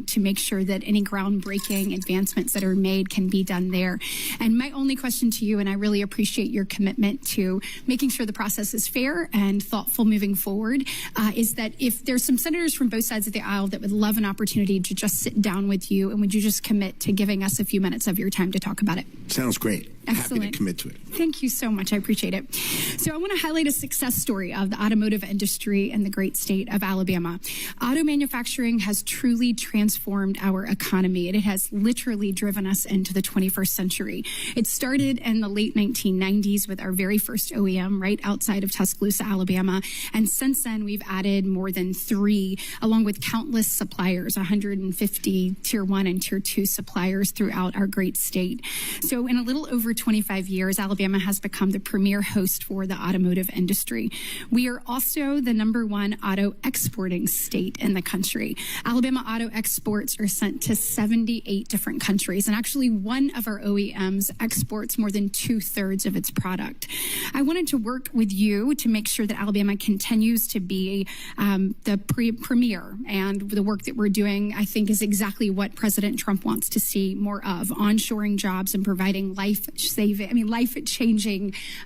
to make sure that any groundbreaking advancements that are made can be done there. And my only question to you, and I really appreciate your commitment to making sure the process is fair and thoughtful moving forward, is that if there's some senators from both sides of the aisle that would love an opportunity to just sit down with you, and would you just commit to giving us a few minutes of your time to talk about it? Sounds great. Excellent. Happy to commit to it. Thank you so much. I appreciate it. So I want to highlight a success story of the automotive industry in the great state of Alabama. Auto manufacturing has truly transformed our economy, and it has literally driven us into the 21st century. It started in the late 1990s with our very first OEM right outside of Tuscaloosa, Alabama. And since then, we've added more than 3, along with countless suppliers, 150 Tier 1 and Tier 2 suppliers throughout our great state. So in a little over 25 years, Alabama has become the premier host for the automotive industry. We are also the #1 auto exporting state in the country. Alabama auto exports are sent to 78 different countries, and actually one of our OEMs exports more than 2/3 of its product. I wanted to work with you to make sure that Alabama continues to be the premier, and the work that we're doing, I think, is exactly what President Trump wants to see more of: onshoring jobs and providing life-changing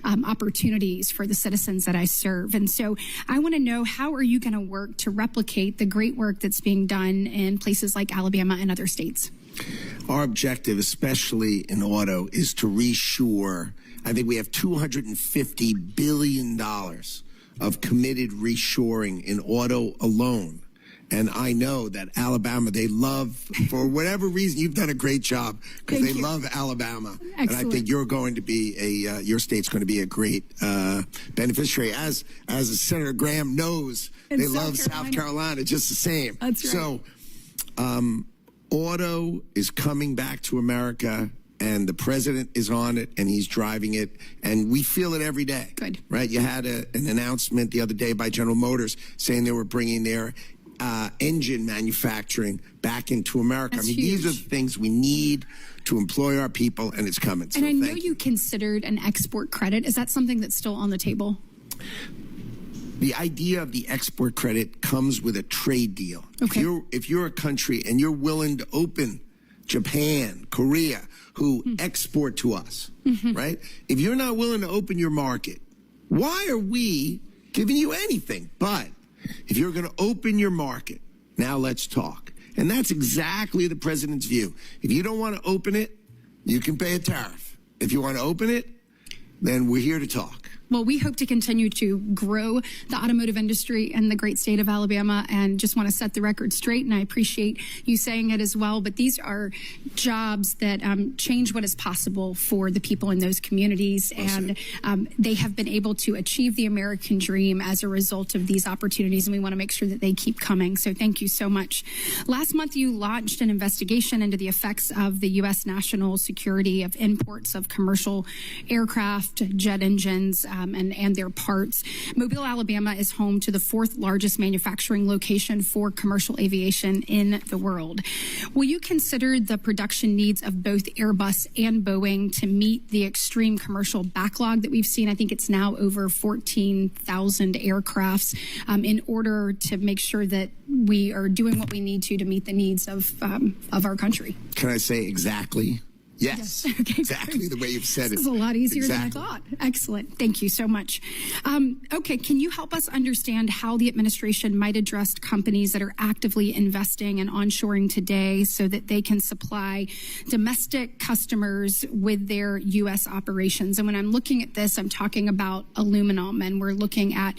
opportunities for the citizens that I serve. And so I want to know, how are you going to work to replicate the great work that's being done in places like Alabama and other states? Our objective, especially in auto, is to reshore. I think we have $250 billion of committed reshoring in auto alone. And I know that Alabama, they love, for whatever reason, you've done a great job, because they love Alabama. Excellent. And I think you're going to be your state's going to be a great beneficiary. As Senator Graham knows, they love South Carolina just the same. That's right. So auto is coming back to America, and the president is on it, and he's driving it, and we feel it every day. Good. Right? You had an announcement the other day by General Motors saying they were bringing their engine manufacturing back into America. That's I mean, huge. these are the things we need to employ our people, and it's coming. So and I know thank you considered an export credit. Is that something that's still on the table? The idea of the export credit comes with a trade deal. Okay. If you're a country and you're willing to open Japan, Korea, who export to us, right? If you're not willing to open your market, why are we giving you anything? But if you're going to open your market, now let's talk. And that's exactly the president's view. If you don't want to open it, you can pay a tariff. If you want to open it, then we're here to talk. Well, we hope to continue to grow the automotive industry in the great state of Alabama, and just want to set the record straight, and I appreciate you saying it as well. But these are jobs that change what is possible for the people in those communities, and they have been able to achieve the American dream as a result of these opportunities, and we want to make sure that they keep coming. So thank you so much. Last month, you launched an investigation into the effects of the U.S. national security of imports of commercial aircraft, jet engines, and their parts. Mobile, Alabama is home to the 4th largest manufacturing location for commercial aviation in the world. Will you consider the production needs of both Airbus and Boeing to meet the extreme commercial backlog that we've seen? I think it's now over 14,000 aircrafts, in order to make sure that we are doing what we need to meet the needs of our country. Can I say exactly? Yes. Okay, exactly great. the way you've said it. This is a lot easier exactly. than I thought. Excellent. Thank you so much. Okay, can you help us understand how the administration might address companies that are actively investing and onshoring today so that they can supply domestic customers with their U.S. operations? And when I'm looking at this, I'm talking about aluminum, and we're looking at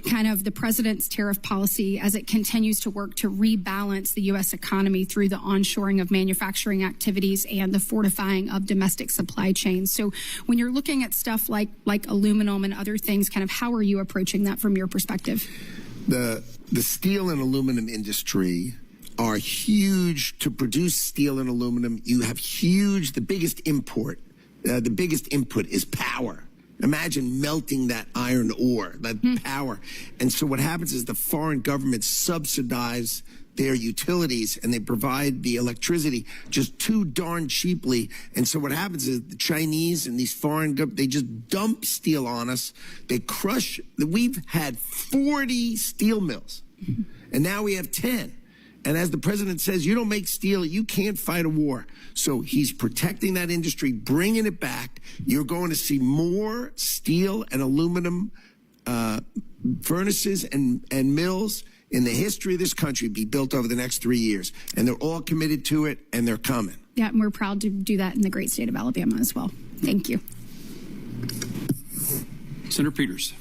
kind of the president's tariff policy as it continues to work to rebalance the U.S. economy through the onshoring of manufacturing activities and the fortifying of domestic supply chains. So when you're looking at stuff like aluminum and other things, kind of how are you approaching that from your perspective? The steel and aluminum industry are huge. To produce steel and aluminum, you have the biggest input is power. Imagine melting that iron ore, that power. And so what happens is the foreign governments subsidize their utilities, and they provide the electricity just too darn cheaply. And so what happens is the Chinese and these foreign governments, they just dump steel on us. They crush. We've had 40 steel mills, and now we have 10. And as the president says, you don't make steel, you can't fight a war. So he's protecting that industry, bringing it back. You're going to see more steel and aluminum furnaces and mills in the history of this country be built over the next 3 years. And they're all committed to it, and they're coming. Yeah, and we're proud to do that in the great state of Alabama as well. Thank you. Senator Peters.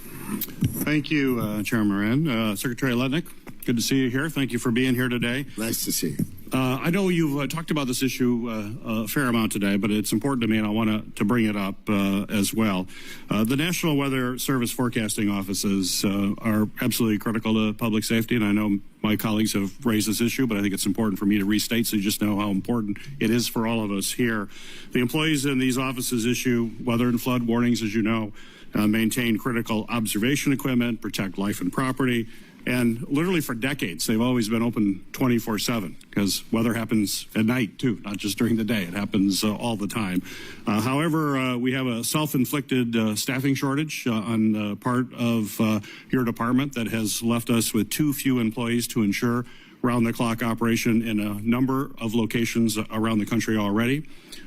Thank you, Chairman Moran. Secretary Letnick, good to see you here. Thank you for being here today. Nice to see you. I know you've talked about this issue a fair amount today, but it's important to me, and I want to bring it up as well. The National Weather Service forecasting offices are absolutely critical to public safety, and I know my colleagues have raised this issue, but I think it's important for me to restate so you just know how important it is for all of us here. The employees in these offices issue weather and flood warnings, as you know, maintain critical observation equipment, protect life and property. And literally for decades, they've always been open 24/7 because weather happens at night, too, not just during the day. It happens all the time. However, we have a self-inflicted staffing shortage on the part of your department that has left us with too few employees to ensure round-the-clock operation in a number of locations around the country already.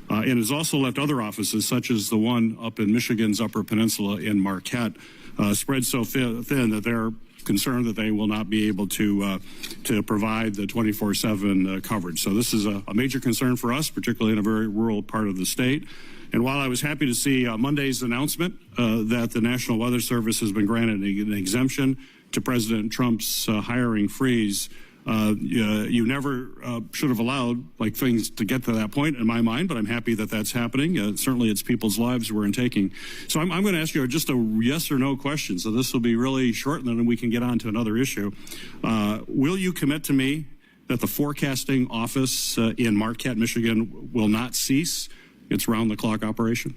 And has also left other offices, such as the one up in Michigan's Upper Peninsula in Marquette, spread so thin that they're concerned that they will not be able to provide the 24/7 coverage. So this is a major concern for us, particularly in a very rural part of the state. And while I was happy to see Monday's announcement that the National Weather Service has been granted an exemption to President Trump's hiring freeze, you never should have allowed things to get to that point in my mind, but I'm happy that that's happening. Certainly it's people's lives we're taking. So I'm going to ask you just a yes or no question. So this will be really short, and then we can get on to another issue. Will you commit to me that the forecasting office in Marquette, Michigan will not cease it's round-the-clock operation?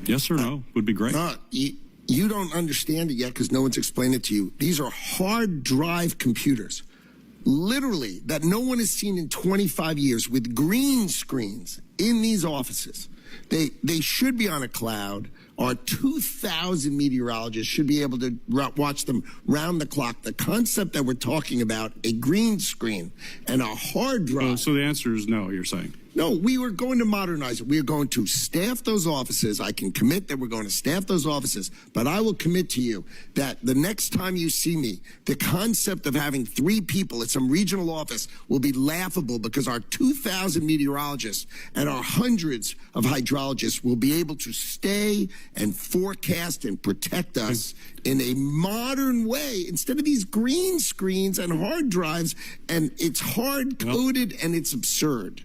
Yes or no would be great. You don't understand it yet because no one's explained it to you. These are hard drive computers, literally, that no one has seen in 25 years with green screens in these offices. They should be on a cloud. Our 2,000 meteorologists should be able to watch them round the clock. The concept that we're talking about, a green screen and a hard drive. So the answer is no, you're saying? No, we were going to modernize it. We are going to staff those offices. I can commit that we're going to staff those offices, but I will commit to you that the next time you see me, the concept of having 3 people at some regional office will be laughable because our 2,000 meteorologists and our hundreds of hydrologists will be able to stay and forecast and protect us in a modern way instead of these green screens and hard drives, and it's hard-coded and it's absurd.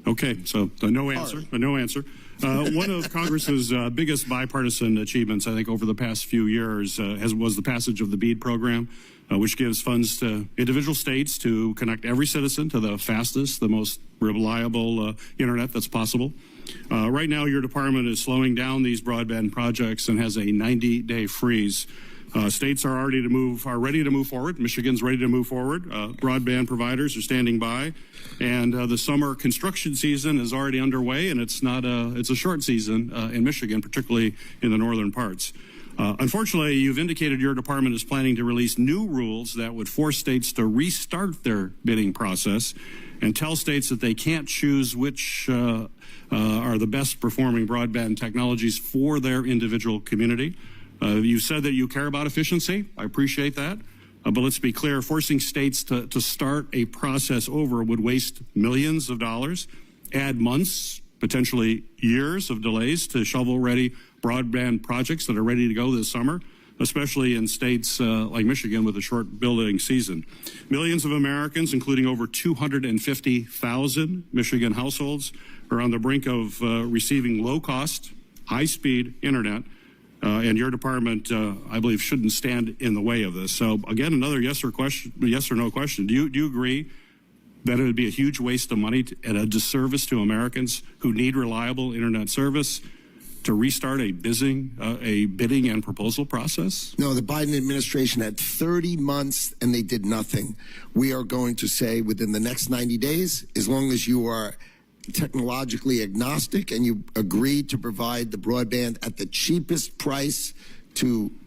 Okay, so a no answer. One of Congress's biggest bipartisan achievements, I think, over the past few years was the passage of the BEAD program, which gives funds to individual states to connect every citizen to the fastest, the most reliable internet that's possible. Right now, your department is slowing down these broadband projects and has a 90-day freeze. States are ready to move forward. Michigan's ready to move forward. Broadband providers are standing by, and the summer construction season is already underway. And it's a short season in Michigan, particularly in the northern parts. Unfortunately, you've indicated your department is planning to release new rules that would force states to restart their bidding process and tell states that they can't choose which are the best performing broadband technologies for their individual community. You said that you care about efficiency. I appreciate that. But let's be clear, forcing states to start a process over would waste millions of dollars, add months, potentially years of delays to shovel-ready broadband projects that are ready to go this summer, especially in states like Michigan with a short building season. Millions of Americans, including over 250,000 Michigan households, are on the brink of receiving low-cost, high-speed internet. And your department, I believe, shouldn't stand in the way of this. So, again, another yes or no question. Do you agree that it would be a huge waste of money and a disservice to Americans who need reliable internet service to restart a bidding and proposal process? No, the Biden administration had 30 months and they did nothing. We are going to say within the next 90 days, as long as you are technologically agnostic and you agree to provide the broadband at the cheapest price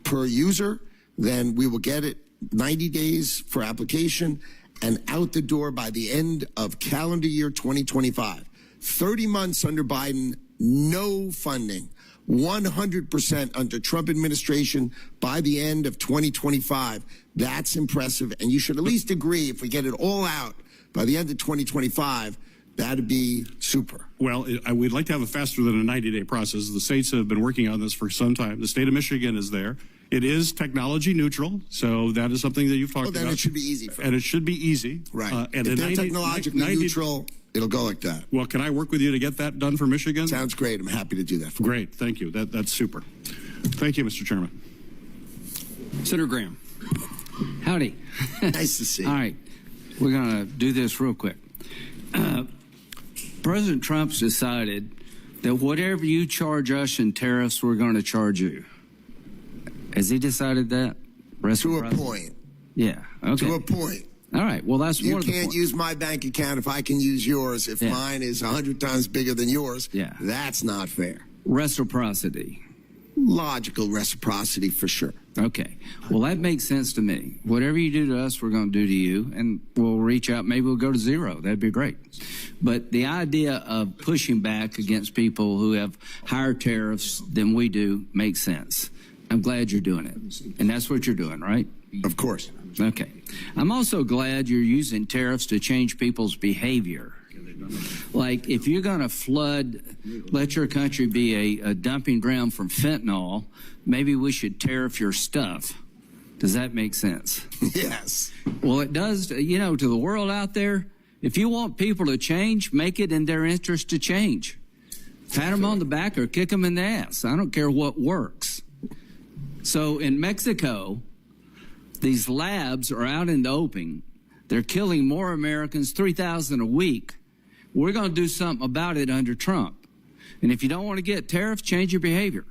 per user, then we will get it 90 days for application and out the door by the end of calendar year 2025. 30 months under Biden, no funding. 100% under Trump administration by the end of 2025. That's impressive. And you should at least agree if we get it all out by the end of 2025, that'd be super. Well, we'd like to have it faster than a 90-day process. The states have been working on this for some time. The state of Michigan is there. It is technology neutral, so that is something that you've talked about. Then it should be easy. And it should be easy. Right. And if they're technologically neutral, it'll go like that. Well, can I work with you to get that done for Michigan? Sounds great. I'm happy to do that for you. Great. Thank you. That's super. Thank you, Mr. Chairman. Senator Graham. Howdy. Nice to see you. All right. We're going to do this real quick. President Trump's decided that whatever you charge us in tariffs, we're going to charge you. Has he decided that? To a point. Yeah. Okay. To a point. All right. Well, that's you one of the can't use my bank account if I can use yours. If mine is 100 times bigger than yours, that's not fair. Reciprocity. Logical reciprocity for sure. Okay. Well, that makes sense to me. Whatever you do to us, we're going to do to you, and we'll reach out. Maybe we'll go to zero. That'd be great. But the idea of pushing back against people who have higher tariffs than we do makes sense. I'm glad you're doing it. And that's what you're doing, right? Of course. Okay. I'm also glad you're using tariffs to change people's behavior. Like, if you're going to let your country be a dumping ground for fentanyl, maybe we should tariff your stuff. Does that make sense? Yes. Well, it does, to the world out there. If you want people to change, make it in their interest to change. Pat them on the back or kick them in the ass. I don't care what works. So in Mexico, these labs are out in the open. They're killing more Americans, 3,000 a week. We're going to do something about it under Trump. And if you don't want to get tariffs, change your behavior.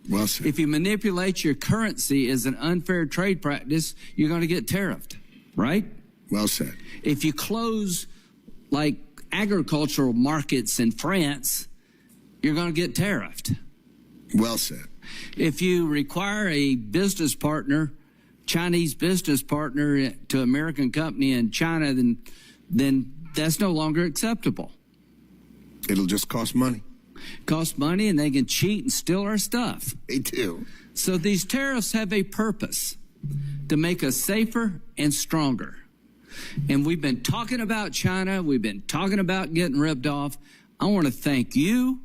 Well said. If you manipulate your currency as an unfair trade practice, you're going to get tariffed, right? Well said. If you close like agricultural markets in France, you're going to get tariffed. Well said. If you require a business partner, Chinese business partner to American company in China, then that's no longer acceptable. It'll just cost money. Cost money, and they can cheat and steal our stuff. They do. So these tariffs have a purpose, to make us safer and stronger. And we've been talking about China. We've been talking about getting ripped off. I want to thank you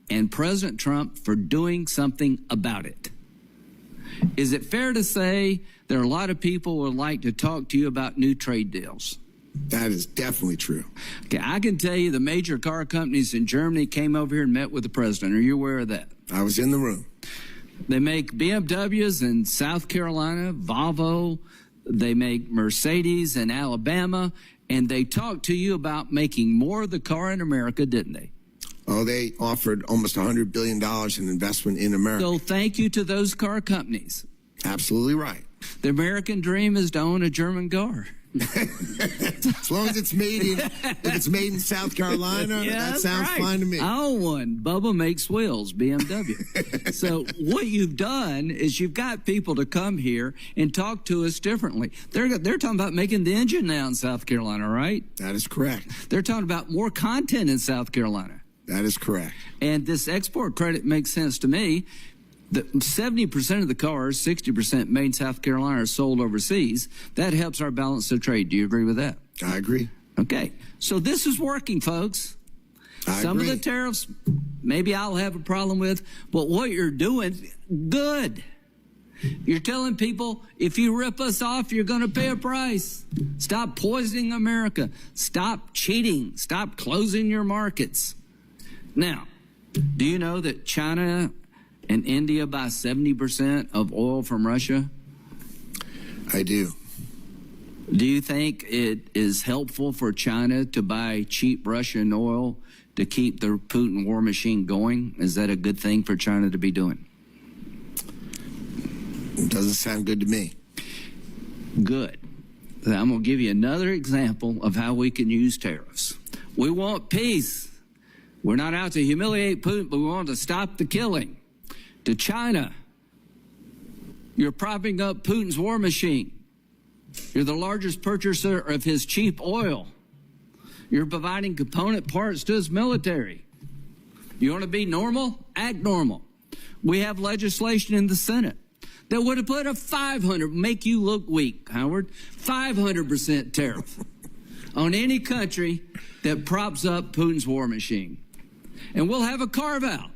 and President Trump for doing something about it. Is it fair to say there are a lot of people who would like to talk to you about new trade deals? That is definitely true. Okay, I can tell you the major car companies in Germany came over here and met with the president. Are you aware of that? I was in the room. They make BMWs in South Carolina, Volvo. They make Mercedes in Alabama. And they talked to you about making more of the car in America, didn't they? Oh, they offered almost $100 billion in investment in America. So thank you to those car companies. Absolutely right. The American dream is to own a German car. As long as it's made in South Carolina, yeah, that sounds right. fine to me. I own one. Bubba makes wheels, BMW. So what you've done is you've got people to come here and talk to us differently. They're talking about making the engine now in South Carolina, right? That is correct. They're talking about more content in South Carolina. That is correct. And this export credit makes sense to me. 70% of the cars, 60% made in South Carolina, are sold overseas. That helps our balance of trade. Do you agree with that? I agree. Okay. So this is working, folks. Some of the tariffs, maybe I'll have a problem with, but what you're doing, good. You're telling people, if you rip us off, you're going to pay a price. Stop poisoning America. Stop cheating. Stop closing your markets. Now, do you know that China and India buy 70% of oil from Russia? I do. Do you think it is helpful for China to buy cheap Russian oil to keep the Putin war machine going? Is that a good thing for China to be doing? It doesn't sound good to me. Good. I'm going to give you another example of how we can use tariffs. We want peace. We're not out to humiliate Putin, but we want to stop the killing. To China, you're propping up Putin's war machine. You're the largest purchaser of his cheap oil. You're providing component parts to his military. You want to be normal? Act normal. We have legislation in the Senate that would have put a 500, make you look weak, Howard, 500% tariff on any country that props up Putin's war machine. And we'll have a carve-out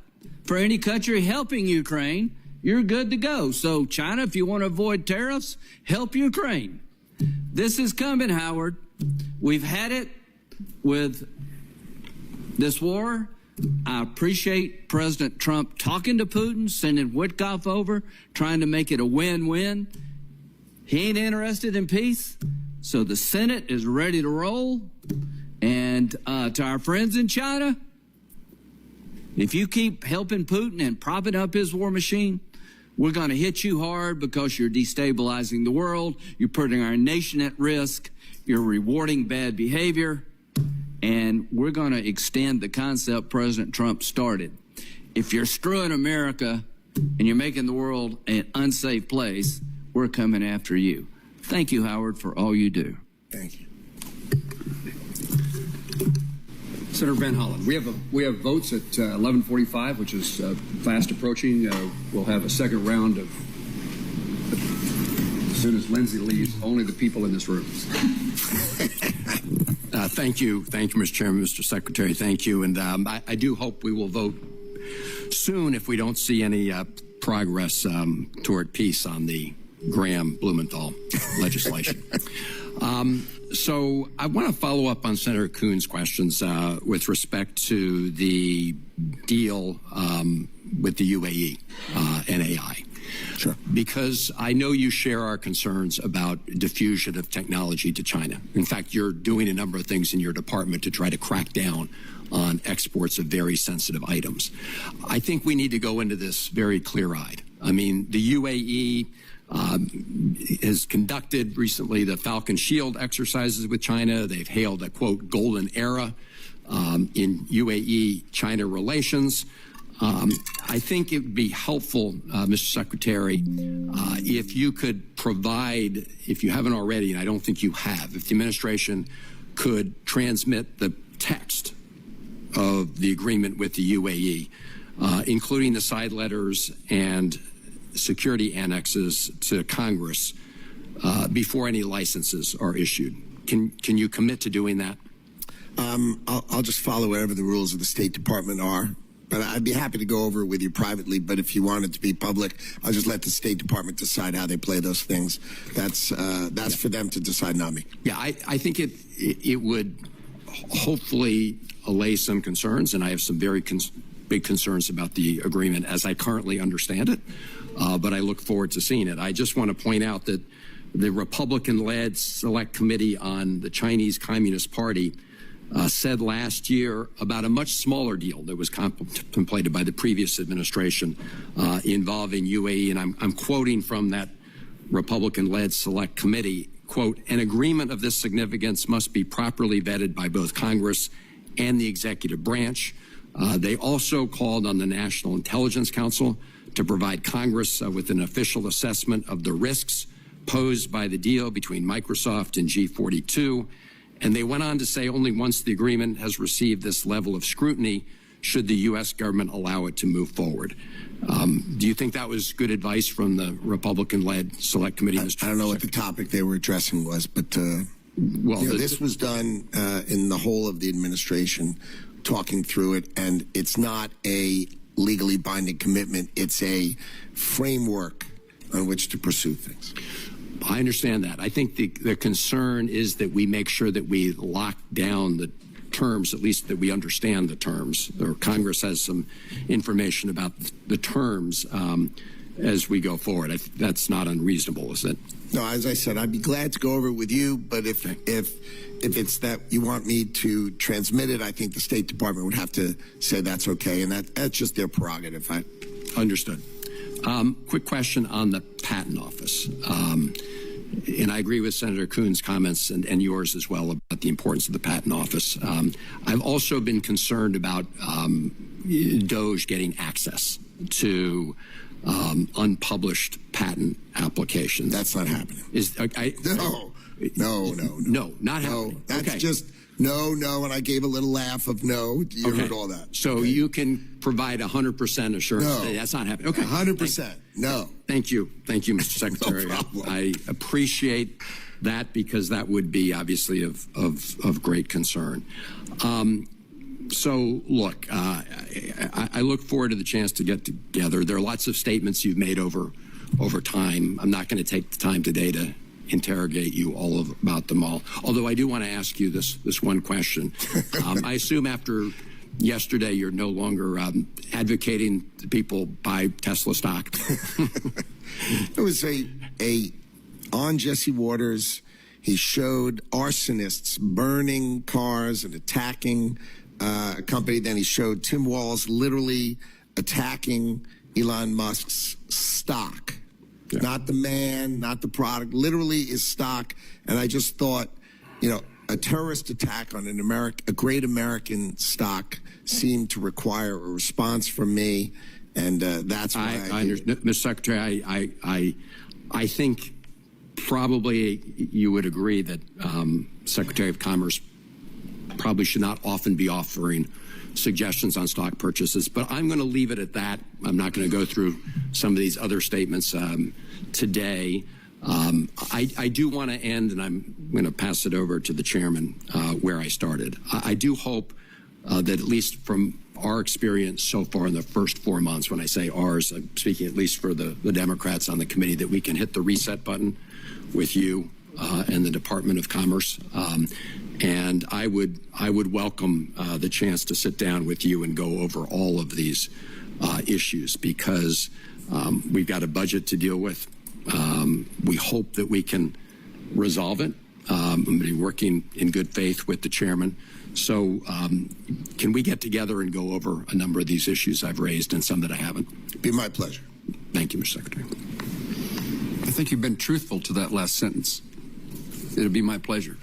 for any country helping Ukraine. You're good to go. So, China, if you want to avoid tariffs, help Ukraine. This is coming, Howard. We've had it with this war. I appreciate President Trump talking to Putin, sending Witkoff over, trying to make it a win-win. He ain't interested in peace, so the Senate is ready to roll. And to our friends in China, if you keep helping Putin and propping up his war machine, we're going to hit you hard because you're destabilizing the world. You're putting our nation at risk. You're rewarding bad behavior. And we're going to extend the concept President Trump started. If you're screwing America and you're making the world an unsafe place, we're coming after you. Thank you, Howard, for all you do. Thank you. Senator Van Hollen, we have votes at 11:45, which is fast approaching. We'll have a second round of, as soon as Lindsay leaves, only the people in this room. Thank you, Mr. Chairman, Mr. Secretary. Thank you, and I do hope we will vote soon if we don't see any progress toward peace on the Graham-Blumenthal legislation. So I want to follow up on Senator Kuhn's questions with respect to the deal with the UAE and AI. Sure. Because I know you share our concerns about diffusion of technology to China. In fact, you're doing a number of things in your department to try to crack down on exports of very sensitive items. I think we need to go into this very clear-eyed. I mean, the UAE has conducted recently the Falcon Shield exercises with China. They've hailed a, quote, golden era in UAE-China relations. I think it would be helpful, Mr. Secretary, if you could provide, if you haven't already, and I don't think you have, if the administration could transmit the text of the agreement with the UAE, including the side letters and security annexes to Congress before any licenses are issued. Can you commit to doing that? I'll just follow whatever the rules of the State Department are. But I'd be happy to go over it with you privately. But if you want it to be public, I'll just let the State Department decide how they play those things. That's for them to decide, not me. Yeah, I think it would hopefully allay some concerns, and I have some very big concerns about the agreement as I currently understand it. But I look forward to seeing it. I just want to point out that the Republican-led Select Committee on the Chinese Communist Party said last year about a much smaller deal that was contemplated by the previous administration involving UAE, and I'm quoting from that Republican-led Select Committee, quote, an agreement of this significance must be properly vetted by both Congress and the executive branch. They also called on the National Intelligence Council to provide Congress with an official assessment of the risks posed by the deal between Microsoft and G42. And they went on to say only once the agreement has received this level of scrutiny should the U.S. government allow it to move forward. Do you think that was good advice from the Republican-led Select Committee, Mr. I don't know what the topic they were addressing was, but this was done in the whole of the administration, talking through it, and it's not a legally binding commitment. It's a framework on which to pursue things. I understand that. I think the concern is that we make sure that we lock down the terms, at least that we understand the terms, or Congress has some information about the terms as we go forward. That's not unreasonable, is it? No, as I said, I'd be glad to go over it with you, but if it's that you want me to transmit it, I think the State Department would have to say that's okay, and that's just their prerogative. Understood. Quick question on the Patent Office. And I agree with Senator Kuhn's comments and yours as well about the importance of the Patent Office. I've also been concerned about DOJ getting access to unpublished patent applications. That's not happening. No, not happening. That's just no, and I gave a little laugh of no. You heard all that. So you can provide 100% assurance that that's not happening. Okay, 100%. No. Thank you, Mr. Secretary. No problem. I appreciate that because that would be obviously of great concern. So look, I look forward to the chance to get together. There are lots of statements you've made over time. I'm not going to take the time today to interrogate you all about them all. Although I do want to ask you this one question. I assume after yesterday you're no longer advocating that people buy Tesla stock. It was on Jesse Waters. He showed arsonists burning cars and attacking a company. Then he showed Tim Walz literally attacking Elon Musk's stock. Yeah. Not the man, not the product, literally his stock. And I just thought, a terrorist attack on a great American stock seemed to require a response from me. And that's why I understand. Mr. Secretary, I think probably you would agree that Secretary of Commerce probably should not often be offering suggestions on stock purchases, but I'm going to leave it at that. I'm not going to go through some of these other statements today. I do want to end, and I'm going to pass it over to the chairman where I started. I do hope that at least from our experience so far in the first 4 months, when I say ours, I'm speaking at least for the Democrats on the committee, that we can hit the reset button with you and the Department of Commerce. And I would welcome the chance to sit down with you and go over all of these issues, because We've got a budget to deal with. We hope that we can resolve it. I'm going to be working in good faith with the chairman. So can we get together and go over a number of these issues I've raised and some that I haven't? Be my pleasure. Thank you, Mr. Secretary. I think you've been truthful to that last sentence. It'll be my pleasure.